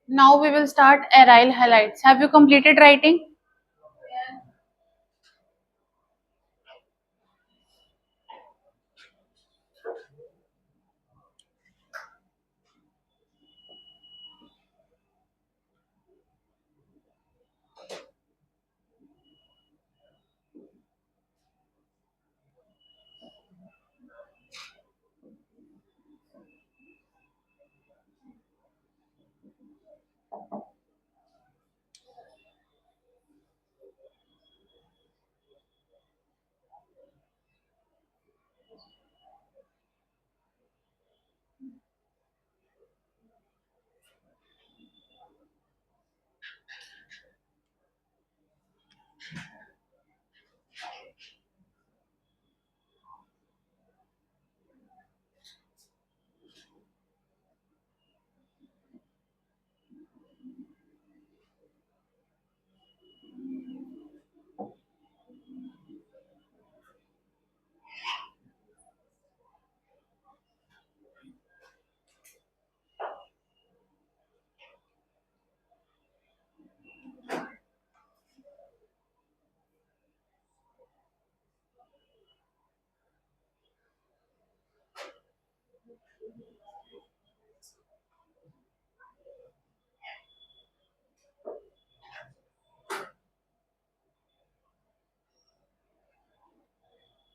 Now we will start aryl halides. Have you completed writing?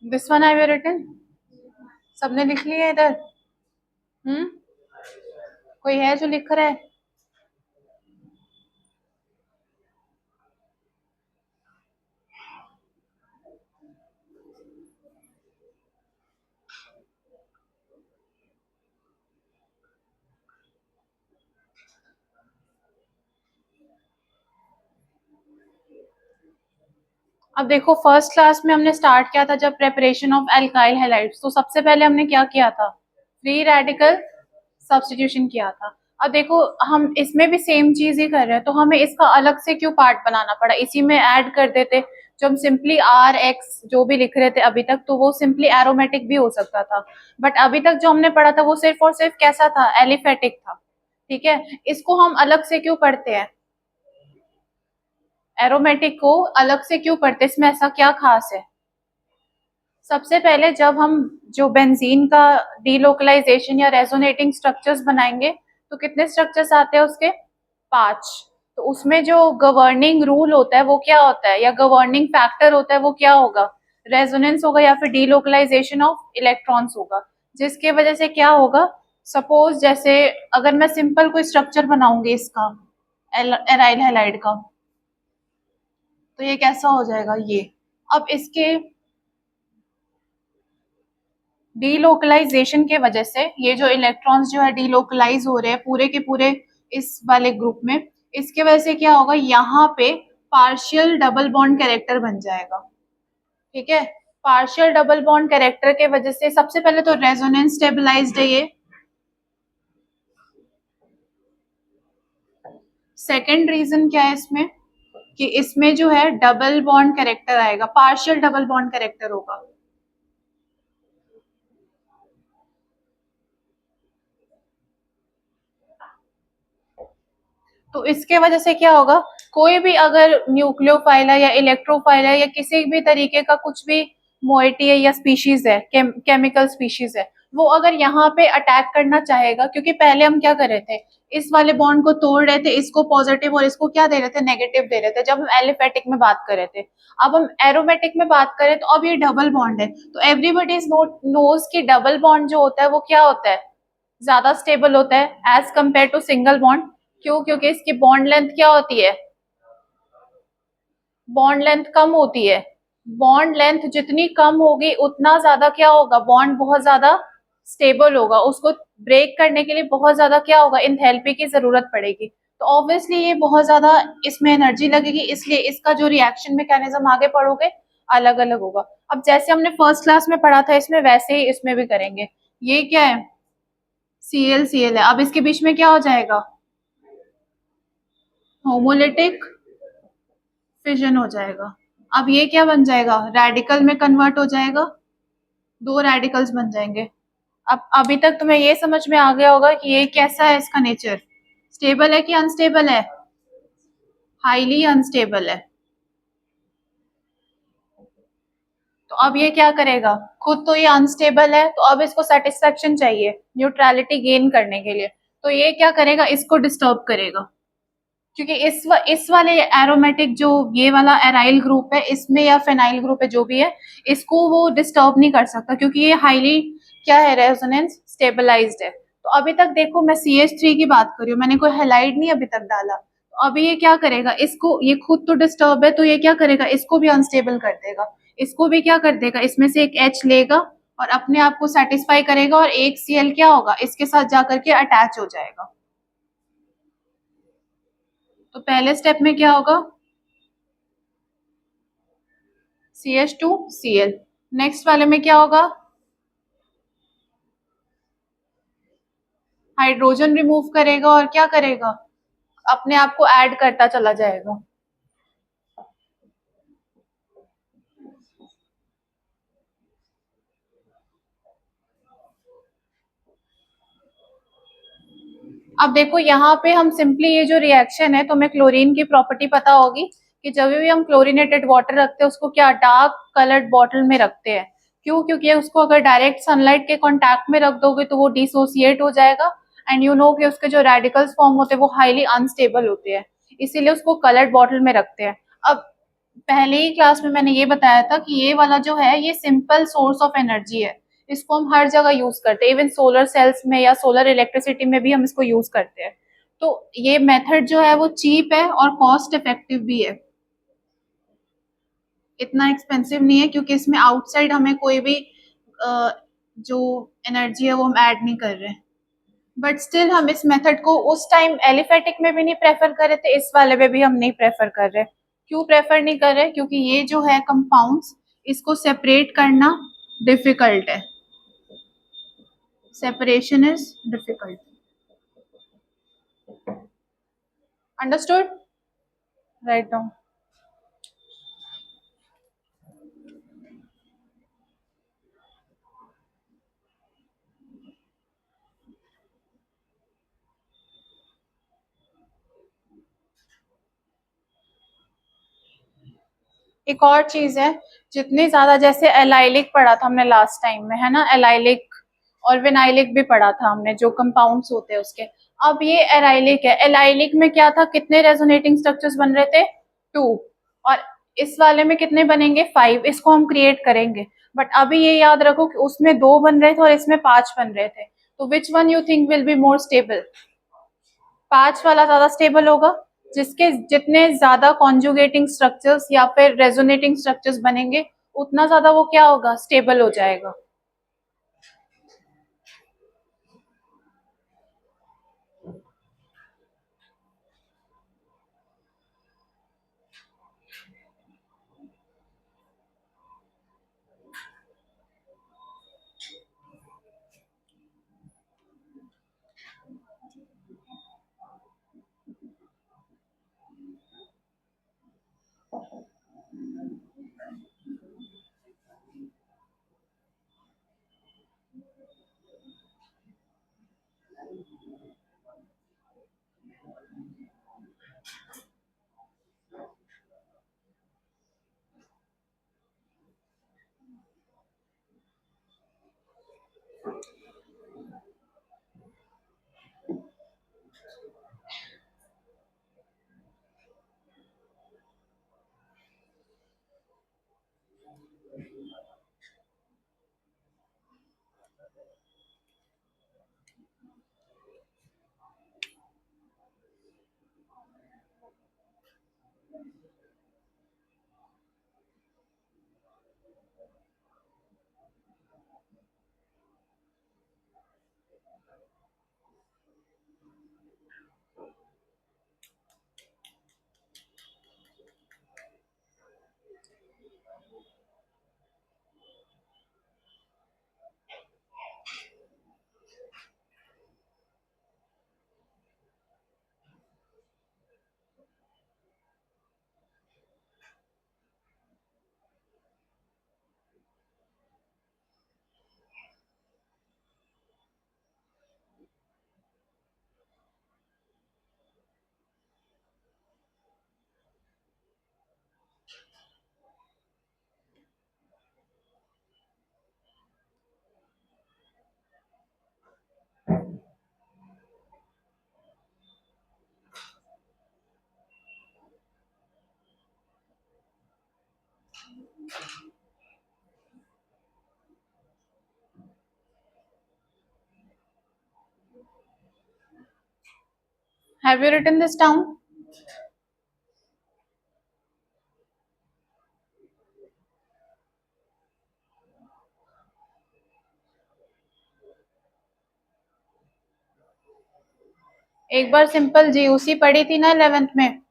This one have you written? सबने लिख लिया इधर? हम्म, कोई है जो लिख रहा है? अब देखो, फर्स्ट क्लास में हमने स्टार्ट किया था जब प्रेपरेशन ऑफ एल्काइल हैलाइड्स, तो सबसे पहले हमने क्या किया था? फ्री रेडिकल सब्स्टिट्यूशन किया था। अब देखो, हम इसमें भी सेम चीज ही कर रहे हैं, तो हमें इसका अलग से क्यों पार्ट बनाना पड़ा? इसी में ऐड कर देते। जो हम सिंपली आर एक्स जो भी लिख रहे थे अभी तक, तो वो सिंपली एरोमेटिक भी हो सकता था। बट अभी तक जो हमने पढ़ा था वो सिर्फ और सिर्फ कैसा था? एलिफेटिक था। ठीक है, इसको हम अलग से क्यों पढ़ते हैं? एरोमेटिक को अलग से क्यों पढ़ते हैं? इसमें ऐसा क्या खास है? सबसे पहले जब हम जो बेंजीन का डीलोकलाइजेशन या रेजोनेटिंग स्ट्रक्चर्स बनाएंगे, तो कितने स्ट्रक्चर्स आते हैं उसके? 5। तो उसमें जो गवर्निंग रूल होता है वो क्या होता है, या गवर्निंग फैक्टर होता है वो क्या होगा? रेजोनेंस होगा या फिर डीलोकलाइजेशन ऑफ इलेक्ट्रॉन्स होगा। जिसके वजह से क्या होगा? सपोज जैसे अगर मैं सिंपल कोई स्ट्रक्चर बनाऊंगी इसका, एराइल हैलाइड का, तो ये कैसा हो जाएगा ये? अब इसके डीलोकलाइजेशन के वजह से ये जो इलेक्ट्रॉन्स जो है डीलोकलाइज हो रहे हैं पूरे के पूरे इस वाले ग्रुप में, इसके वजह से क्या होगा? यहाँ पे पार्शियल डबल बॉन्ड कैरेक्टर बन जाएगा। ठीक है, पार्शियल डबल बॉन्ड कैरेक्टर के वजह से सबसे पहले तो रेजोनेंस स्टेबलाइज्ड है ये। सेकेंड रीजन क्या है इसमें? कि इसमें जो है डबल बॉन्ड कैरेक्टर आएगा, पार्शियल डबल बॉन्ड कैरेक्टर होगा। तो इसके वजह से क्या होगा? कोई भी अगर न्यूक्लियोफाइल है या इलेक्ट्रोफाइल है या किसी भी तरीके का कुछ भी मोइटी है या स्पीशीज है, केमिकल स्पीशीज है, वो अगर यहाँ पे अटैक करना चाहेगा, क्योंकि पहले हम क्या कर रहे थे? इस वाले बॉन्ड को तोड़ रहे थे, इसको पॉजिटिव और इसको क्या दे रहे थे? नेगेटिव दे रहे थे, जब हम एलिफेटिक में बात कर रहे थे। अब हम एरोमेटिक में बात करें तो अब ये डबल बॉन्ड है, तो एवरीबडी नोज कि डबल बॉन्ड जो होता है वो क्या होता है? ज्यादा स्टेबल होता है as compared to single bond. क्यों? क्योंकि इसकी बॉन्ड लेंथ क्या होती है? बॉन्ड लेंथ कम होती है। बॉन्ड लेंथ जितनी कम होगी उतना ज्यादा क्या होगा? बॉन्ड बहुत ज्यादा स्टेबल होगा, उसको ब्रेक करने के लिए बहुत ज्यादा क्या होगा? इंथैल्पी की जरूरत पड़ेगी। तो ऑब्वियसली ये बहुत ज्यादा इसमें एनर्जी लगेगी, इसलिए इसका जो रिएक्शन मैकेनिज्म आगे पढ़ोगे अलग अलग होगा। अब जैसे हमने फर्स्ट क्लास में पढ़ा था इसमें, वैसे ही इसमें भी करेंगे। ये क्या है? Cl है। अब इसके बीच में क्या हो जाएगा? होमोलिटिक फिजन हो जाएगा। अब ये क्या बन जाएगा? रेडिकल में कन्वर्ट हो जाएगा, दो रेडिकल्स बन जाएंगे। अब अभी तक तुम्हें ये समझ में आ गया होगा कि ये कैसा है, इसका नेचर स्टेबल है कि अनस्टेबल है? हाईली अनस्टेबल है। तो अब ये क्या करेगा? खुद तो ये अनस्टेबल है, तो अब इसको सेटिस्फेक्शन चाहिए न्यूट्रलिटी गेन करने के लिए, तो ये क्या करेगा? इसको डिस्टर्ब करेगा। क्योंकि इस वाले एरोमेटिक जो ये वाला एराइल ग्रुप है, इसमें या फेनाइल ग्रुप है जो भी है, इसको वो डिस्टर्ब नहीं कर सकता, क्योंकि ये हाईली क्या है? रेजोनेंस स्टेबलाइज्ड है। तो अभी तक देखो मैं CH3 की बात कर रही हूँ, मैंने कोई हेलाइड नहीं अभी तक डाला। तो अभी ये क्या करेगा? इसको, ये खुद तो डिस्टर्ब है, तो ये क्या करेगा? इसको भी अनस्टेबल कर देगा। इसको भी क्या कर देगा? इसमें से एक H लेगा और अपने आप को सेटिस्फाई करेगा और एक Cl क्या होगा, इसके साथ जाकर के अटैच हो जाएगा। तो पहले स्टेप में क्या होगा, CH2Cl। नेक्स्ट वाले में क्या होगा, हाइड्रोजन रिमूव करेगा और क्या करेगा, अपने आप को ऐड करता चला जाएगा। अब देखो यहाँ पे हम सिंपली ये जो रिएक्शन है, तो हमें क्लोरीन की प्रॉपर्टी पता होगी कि जब भी हम क्लोरीनेटेड वाटर रखते हैं उसको क्या डार्क कलर्ड बॉटल में रखते हैं। क्यों, क्योंकि उसको अगर डायरेक्ट सनलाइट के कांटेक्ट में रख दोगे तो वो डिसोसिएट हो जाएगा एंड यू नो कि उसके जो रेडिकल्स फॉर्म होते हैं वो हाईली अनस्टेबल होते हैं, इसीलिए उसको कलर्ड बॉटल में रखते हैं। अब पहले ही क्लास में मैंने ये बताया था कि ये वाला जो है ये सिंपल सोर्स ऑफ एनर्जी है, इसको हम हर जगह यूज करते हैं, इवन सोलर सेल्स में या सोलर इलेक्ट्रिसिटी में भी हम इसको यूज करते हैं। तो ये मेथड जो है वो चीप है और कॉस्ट इफेक्टिव भी है, इतना एक्सपेंसिव नहीं है, क्योंकि इसमें आउटसाइड हमें कोई भी जो एनर्जी है वो हम ऐड नहीं कर रहे। बट स्टिल हम इस मेथड को उस टाइम एलिफेटिक में भी नहीं प्रेफर कर रहे थे, इस वाले में भी हम नहीं प्रेफर कर रहे। क्यों प्रेफर नहीं कर रहे, क्योंकि ये जो है कंपाउंड्स, इसको सेपरेट करना डिफिकल्ट है, separation is difficult. Understood, write down. एक और चीज है, जितनी ज्यादा, जैसे एलाइलिक पढ़ा था हमने लास्ट टाइम में, है ना, एलाइलिक और विनाइलिक भी पढ़ा था हमने, जो कंपाउंड्स होते हैं उसके। अब ये एराइलिक है, एलाइलिक में क्या था, कितने रेजोनेटिंग स्ट्रक्चर्स बन रहे थे, 2, और इस वाले में कितने बनेंगे, 5, इसको हम क्रिएट करेंगे। बट अभी ये याद रखो कि उसमें 2 बन रहे थे और इसमें 5 बन रहे थे, तो which one you think will be more stable, 5 वाला ज्यादा स्टेबल होगा, जिसके जितने ज्यादा कॉन्जुगेटिंग स्ट्रक्चर्स या फिर रेजोनेटिंग स्ट्रक्चर्स बनेंगे उतना ज्यादा वो क्या होगा, स्टेबल हो जाएगा। Have you written this down? एक बार सिंपल जीयूसी पढ़ी थी ना 11th में,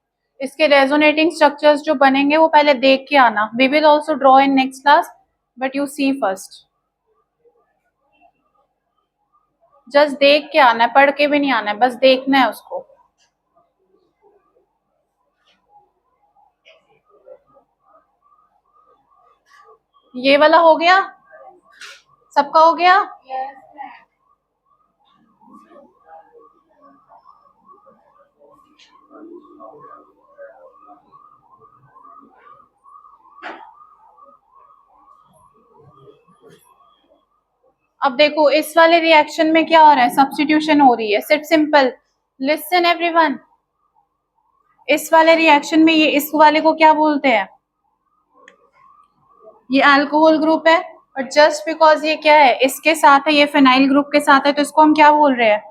इसके रेजोनेटिंग स्ट्रक्चर्स जो बनेंगे वो पहले देख के आना. We will also draw in next class, but you see first. Just देख के आना है, पढ़ के भी नहीं आना है, बस देखना है उसको. ये वाला हो गया, सबका हो गया. अब देखो इस वाले रिएक्शन में क्या हो रहा है, सब्स्टिट्यूशन हो रही है. सिर्फ सिंपल लिसन एवरीवन, इस वाले रिएक्शन में ये इस वाले को क्या बोलते हैं, ये अल्कोहल ग्रुप है. और जस्ट बिकॉज ये क्या है, इसके साथ है, ये फिनाइल ग्रुप के साथ है, तो इसको हम क्या बोल रहे हैं,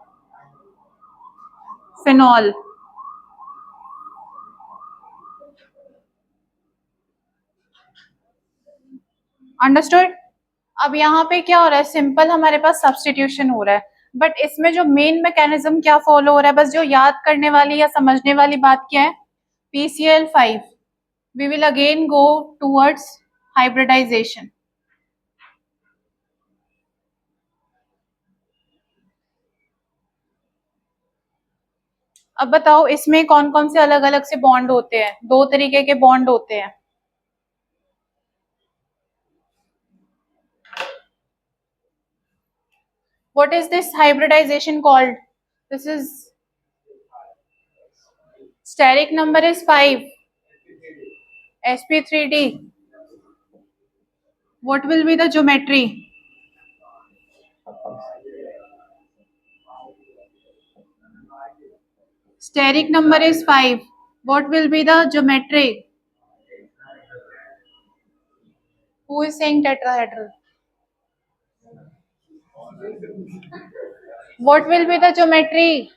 फिनॉल. अंडरस्टूड. अब यहाँ पे क्या हो रहा है, सिंपल हमारे पास सब्स्टिट्यूशन हो रहा है, बट इसमें जो मेन मैकेनिज्म क्या फॉलो हो रहा है, बस जो याद करने वाली या समझने वाली बात क्या है, PCl5 we will again go towards hybridization. अब बताओ इसमें कौन कौन से अलग अलग से बॉन्ड होते हैं, दो तरीके के बॉन्ड होते हैं. What is this hybridization called? This is steric number is 5, sp3d. What will be the geometry? Steric number is 5. What will be the geometry? Who is saying tetrahedral? What will be the geometry?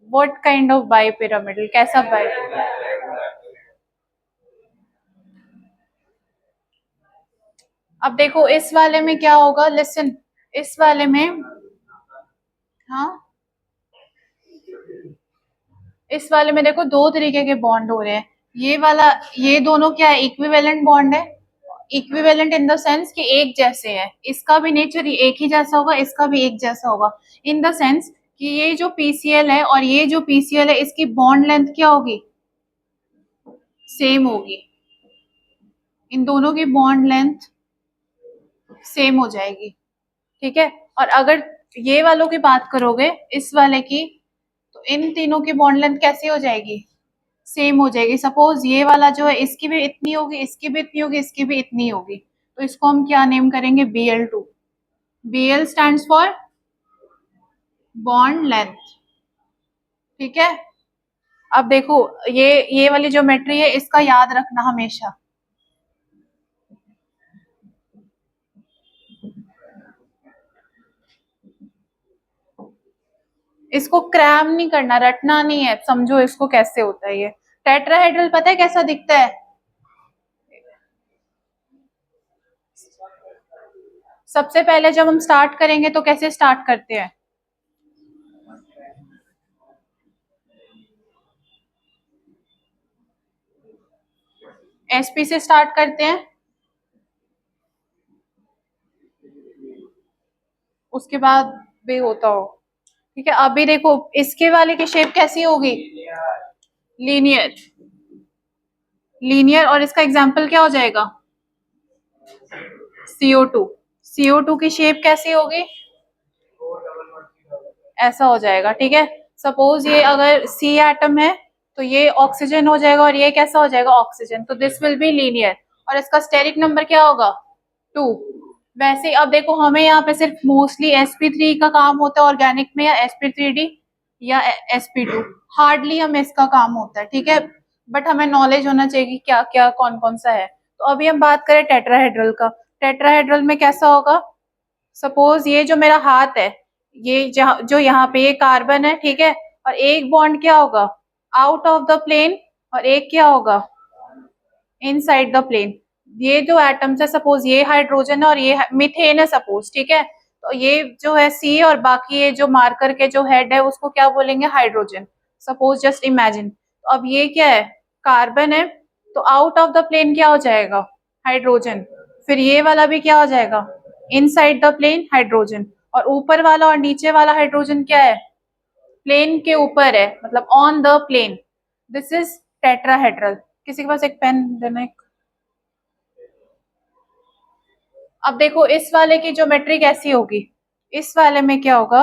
What kind of bipyramidal? कैसा bi? अब देखो इस वाले में क्या होगा, listen, इस वाले में, हाँ, इस वाले में देखो दो तरीके के बॉन्ड हो रहे हैं. ये वाला, ये दोनों क्या है, इक्विवेलेंट बॉन्ड है. इक्विवेलेंट इन द सेंस कि एक जैसे है, इसका भी नेचर एक ही जैसा होगा, इसका भी एक जैसा होगा. इन द सेंस कि ये जो PCl है और ये जो PCl है, इसकी बॉन्ड लेंथ क्या होगी, सेम होगी. इन दोनों की बॉन्ड लेंथ सेम हो जाएगी. ठीक है. और अगर ये वालों की बात करोगे, इस वाले की, तो इन तीनों की बॉन्ड लेंथ कैसी हो जाएगी, सेम हो जाएगी. सपोज ये वाला जो है, इसकी भी इतनी होगी, इसकी भी इतनी होगी, इसकी भी इतनी होगी, तो इसको हम क्या नेम करेंगे, Bl2. Bl stands for bond length. ठीक है. अब देखो ये वाली ज्योमेट्री है, इसका याद रखना हमेशा. इसको क्रैम नहीं करना, रटना नहीं है, समझो इसको कैसे होता है. ये टेट्राहेड्रल पता है कैसा दिखता है, सबसे पहले जब हम स्टार्ट करेंगे तो कैसे स्टार्ट करते हैं, SP से स्टार्ट करते हैं, उसके बाद भी होता हो. ठीक है. अभी देखो इसके वाले की शेप कैसी होगी, लीनियर. लीनियर, और इसका एग्जांपल क्या हो जाएगा, CO2. CO2 की शेप कैसी होगी, ऐसा हो जाएगा. ठीक है. सपोज ये अगर C एटम है, तो ये ऑक्सीजन हो जाएगा, और ये कैसा हो जाएगा, ऑक्सीजन. तो दिस विल बी लीनियर, और इसका स्टेरिक नंबर क्या होगा, 2. वैसे अब देखो हमें यहाँ पे सिर्फ मोस्टली sp3 का काम होता है ऑर्गेनिक में, या sp3d या sp2, हार्डली हमें इसका काम होता है. ठीक है. बट हमें नॉलेज होना चाहिए कि क्या क्या कौन कौन सा है. तो अभी हम बात करें टेट्राहेड्रल का. टेट्राहेड्रल में कैसा होगा, सपोज ये जो मेरा हाथ है, ये जो यहाँ पे ये कार्बन है. ठीक है. और एक बॉन्ड क्या होगा, आउट ऑफ द प्लेन, और एक क्या होगा, इनसाइड द प्लेन. ये जो एटम्स है, सपोज ये हाइड्रोजन है और ये मीथेन है सपोज, ठीक है, तो ये जो है सी और बाकी ये जो मार्कर के जो हेड है उसको क्या बोलेंगे, हाइड्रोजन, सपोज जस्ट इमेजिन। तो अब ये क्या है, कार्बन है, तो आउट ऑफ द प्लेन क्या हो जाएगा, हाइड्रोजन, फिर ये वाला भी क्या हो जाएगा, इनसाइड द प्लेन हाइड्रोजन, और ऊपर वाला और नीचे वाला हाइड्रोजन क्या है, प्लेन के ऊपर है, मतलब on the plane, this is tetrahedral. किसी के पास एक पेन देना एक। अब देखो इस वाले की ज्योमेट्री कैसी होगी, इस वाले में क्या होगा,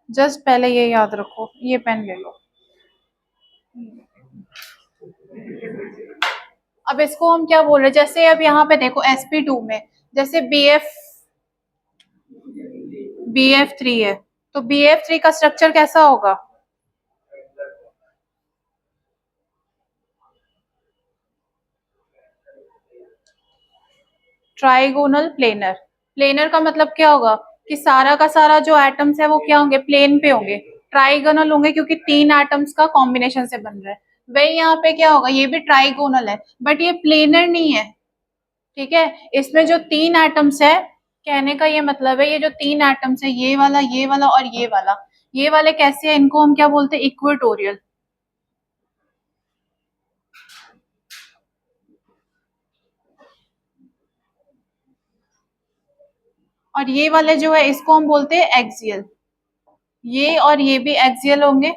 जस्ट पहले ये याद रखो, ये पेन ले लो। अब इसको हम क्या बोल रहे हैं, जैसे अब यहाँ पे देखो sp2 में जैसे bf3 है, तो bf3 का स्ट्रक्चर कैसा होगा, ट्राइगोनल प्लेनर। प्लेनर का मतलब क्या होगा कि सारा का सारा जो एटम्स है वो क्या होंगे, प्लेन पे होंगे, ट्राइगोनल होंगे क्योंकि तीन एटम्स का कॉम्बिनेशन से बन रहा है। वही यहाँ पे क्या होगा, ये भी ट्राइगोनल है बट ये प्लेनर नहीं है, ठीक है। इसमें जो तीन एटम्स है, कहने का ये मतलब है, ये जो तीन एटम्स है, ये वाला और ये वाले कैसे हैं, इनको हम क्या बोलते हैं, इक्वेटोरियल। और ये वाले जो है इसको हम बोलते हैं एक्सियल, ये और ये भी एक्सियल होंगे,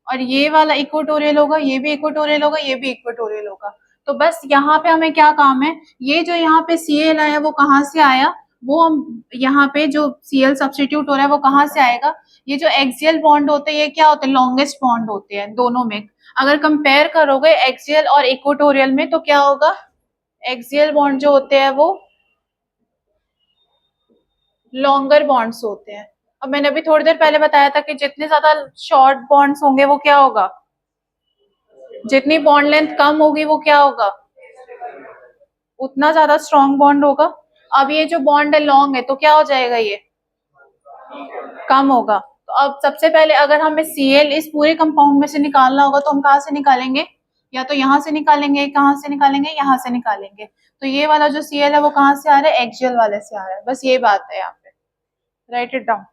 और ये वाला इक्वेटोरियल होगा, ये भी इक्वेटोरियल होगा, ये भी इक्वेटोरियल होगा। तो बस यहाँ पे हमें क्या काम है, ये जो यहाँ पे Cl आया वो कहाँ से आया, वो हम यहाँ पे जो Cl सब्सटीट्यूट हो रहा है वो कहाँ से आएगा, ये जो एक्सियल बॉन्ड होते हैं ये क्या होते हैं, लॉन्गेस्ट बॉन्ड होते हैं दोनों में। अगर कंपेयर करोगे एक्सियल और इक्वेटोरियल में तो क्या होगा, एक्सियल बॉन्ड जो होते हैं वो लॉन्गर बॉन्ड्स होते हैं। अब मैंने अभी थोड़ी देर पहले बताया था कि जितने ज्यादा शॉर्ट बॉन्ड्स होंगे वो क्या होगा, जितनी बॉन्ड लेंथ कम होगी वो क्या होगा, उतना ज्यादा स्ट्रॉन्ग बॉन्ड होगा। अब ये जो बॉन्ड है लॉन्ग है तो क्या हो जाएगा, ये कम होगा। तो अब सबसे पहले अगर हमें Cl इस पूरे कंपाउंड में से निकालना होगा तो हम कहाँ से निकालेंगे, या तो यहाँ से निकालेंगे, कहाँ से निकालेंगे, यहाँ से निकालेंगे। तो ये वाला जो Cl है वो कहाँ से आ रहा है, एक्सियल वाले से आ रहा है, बस ये बात है यहाँ पे, write it down.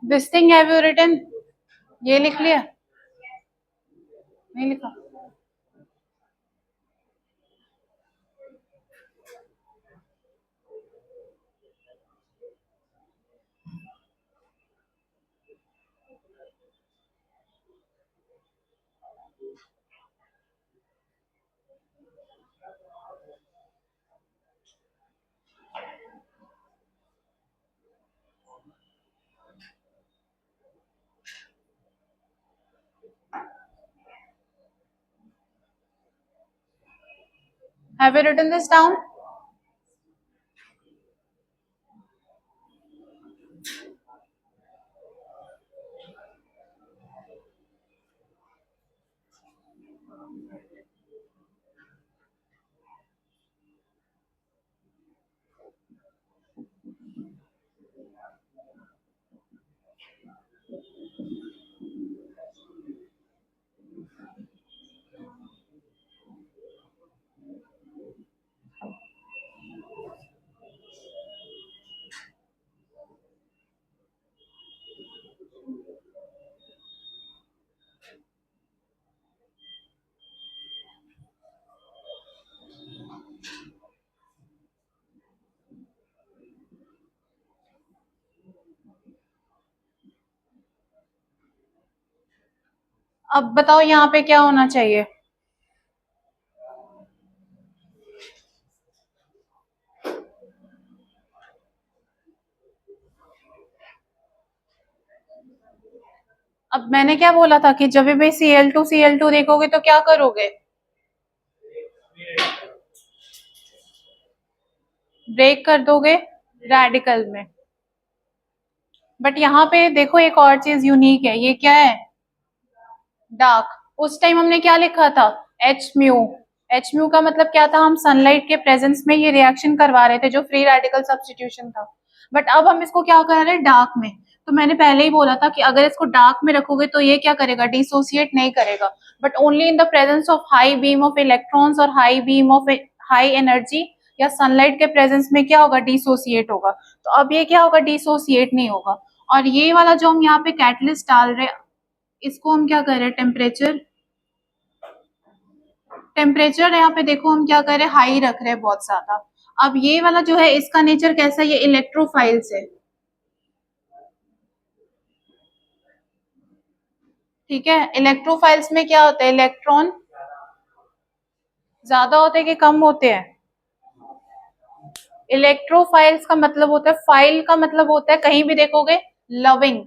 This thing have you written, ये लिख लिया, नहीं लिखा। Have you written this down, अब बताओ यहाँ पे क्या होना चाहिए, अब मैंने क्या बोला था कि जब भी Cl2 देखोगे तो क्या करोगे, ब्रेक कर दोगे रेडिकल में। बट यहाँ पे देखो एक और चीज यूनिक है, ये क्या है, डार्क। उस टाइम हमने क्या लिखा था, एच म्यू। एच म्यू का मतलब क्या था, हम सनलाइट के प्रेजेंस में ये रिएक्शन करवा रहे थे जो फ्री रेडिकल सब्स्टिट्यूशन था। बट अब हम इसको क्या कर रहे हैं, डार्क में। तो मैंने पहले ही बोला था कि अगर इसको डार्क में रखोगे तो ये क्या करेगा, डिसोसिएट नहीं करेगा, but only in the presence of high beam of electrons और high beam of high energy या सनलाइट के प्रेजेंस में क्या होगा, डिसोसिएट होगा। तो अब ये क्या होगा, डिसोसिएट नहीं होगा। और ये वाला जो हम यहाँ पे कैटलिस्ट डाल रहे हैं, इसको हम क्या कर रहे हैं, टेम्परेचर। टेम्परेचर यहाँ पे देखो हम क्या कर रहे हैं, हाई रख रहे हैं बहुत ज्यादा। अब ये वाला जो है इसका नेचर कैसा है, ये इलेक्ट्रोफाइल्स है, ठीक है। इलेक्ट्रोफाइल्स में क्या होता है, इलेक्ट्रॉन ज्यादा होते हैं कि कम होते हैं। इलेक्ट्रोफाइल्स का मतलब होता है, फाइल का मतलब होता है कहीं भी देखोगे लविंग।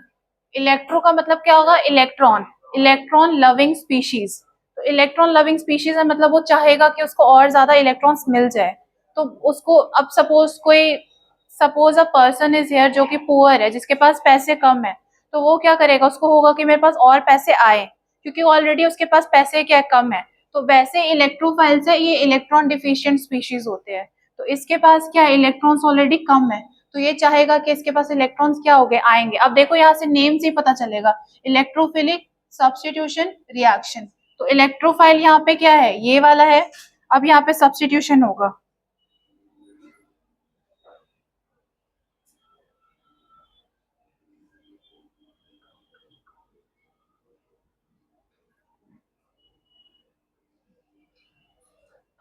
इलेक्ट्रो का मतलब क्या होगा, इलेक्ट्रॉन। Electron loving species. तो इलेक्ट्रॉन लविंग स्पीशीज है मतलब वो चाहेगा कि उसको और ज्यादा इलेक्ट्रॉन्स मिल जाए। तो उसको अब suppose a person is here जो कि पुअर है, जिसके पास पैसे कम है, तो वो क्या करेगा, उसको होगा कि मेरे पास और पैसे आए, क्योंकि ऑलरेडी उसके पास पैसे क्या कम है। तो वैसे इलेक्ट्रोफाइल्स है, ये इलेक्ट्रॉन डिफिशिएंट स्पीशीज होते हैं। तो इसके पास क्या इलेक्ट्रॉन्स ऑलरेडी कम है, तो ये चाहेगा कि इसके पास इलेक्ट्रॉन्स क्या हो गए, आएंगे। अब देखो यहाँ से नेम से ही पता चलेगा, इलेक्ट्रोफिलिक सब्स्टिट्यूशन रिएक्शन। तो इलेक्ट्रोफाइल यहाँ पे क्या है, ये वाला है। अब यहाँ पे सब्स्टिट्यूशन होगा।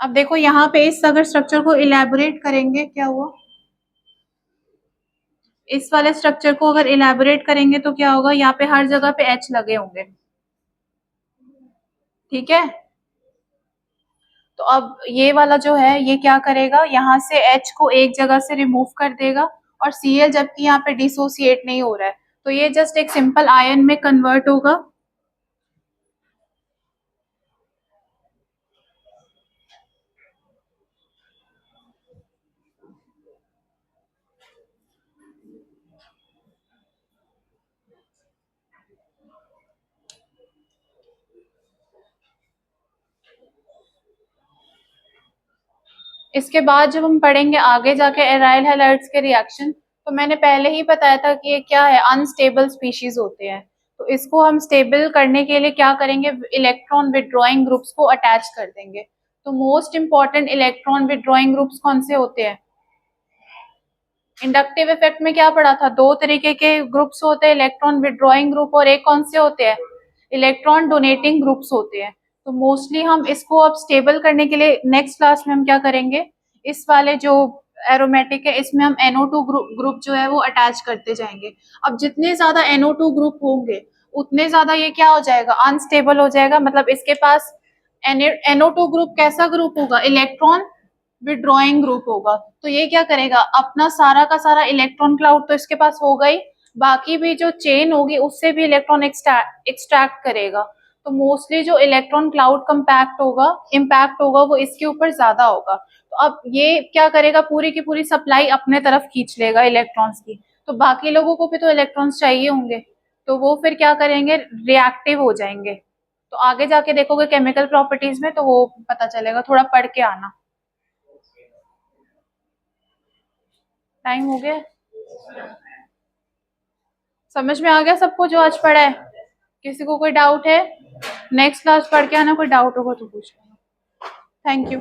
अब देखो यहाँ पे इस अगर स्ट्रक्चर को इलेबोरेट करेंगे, क्या हुआ, इस वाले स्ट्रक्चर को अगर इलेबोरेट करेंगे तो क्या होगा, यहाँ पे हर जगह पे एच लगे होंगे, ठीक है। तो अब ये वाला जो है ये क्या करेगा, यहाँ से H को एक जगह से रिमूव कर देगा, और Cl जबकि यहाँ पे डिसोसिएट नहीं हो रहा है, तो ये जस्ट एक सिंपल आयन में कन्वर्ट होगा। इसके बाद जब हम पढ़ेंगे आगे जाके एराइल हैलाइड्स के रिएक्शन, तो मैंने पहले ही बताया था कि ये क्या है, अनस्टेबल स्पीशीज होते हैं। तो इसको हम स्टेबल करने के लिए क्या करेंगे, इलेक्ट्रॉन विड्रॉइंग ग्रुप्स को अटैच कर देंगे। तो most important electron withdrawing groups कौन से होते हैं, इंडक्टिव इफेक्ट में क्या पढ़ा था, दो तरीके के ग्रुप्स होते हैं, इलेक्ट्रॉन विड्रॉइंग ग्रुप और एक कौन से होते हैं, इलेक्ट्रॉन डोनेटिंग ग्रुप्स होते हैं। तो मोस्टली हम इसको अब स्टेबल करने के लिए नेक्स्ट क्लास में हम क्या करेंगे, इस वाले जो एरोमेटिक है इसमें हम NO2 ग्रुप जो है वो अटैच करते जाएंगे। अब जितने ज्यादा NO2 ग्रुप होंगे उतने ज्यादा ये क्या हो जाएगा, अनस्टेबल हो जाएगा। मतलब इसके पास NO2 ग्रुप कैसा ग्रुप होगा, इलेक्ट्रॉन विड्रॉइंग ग्रुप होगा। तो ये क्या करेगा, अपना सारा का सारा इलेक्ट्रॉन क्लाउड तो इसके पास होगा ही, बाकी भी जो चेन होगी उससे भी इलेक्ट्रॉन एक्सट्रैक्ट करेगा। तो मोस्टली जो इलेक्ट्रॉन क्लाउड इम्पैक्ट होगा वो इसके ऊपर ज्यादा होगा। तो अब ये क्या करेगा, पूरी की पूरी सप्लाई अपने तरफ खींच लेगा इलेक्ट्रॉन्स की। तो बाकी लोगों को भी तो इलेक्ट्रॉन्स चाहिए होंगे, तो वो फिर क्या करेंगे, रिएक्टिव हो जाएंगे। तो आगे जाके देखोगे केमिकल प्रॉपर्टीज में तो वो पता चलेगा, थोड़ा पढ़ के आना। टाइम हो गया, समझ में आ गया सबको जो आज पढ़ा है, किसी को कोई डाउट है, नेक्स्ट क्लास पढ़ के आना, कोई डाउट होगा तो पूछ लेना। Thank you.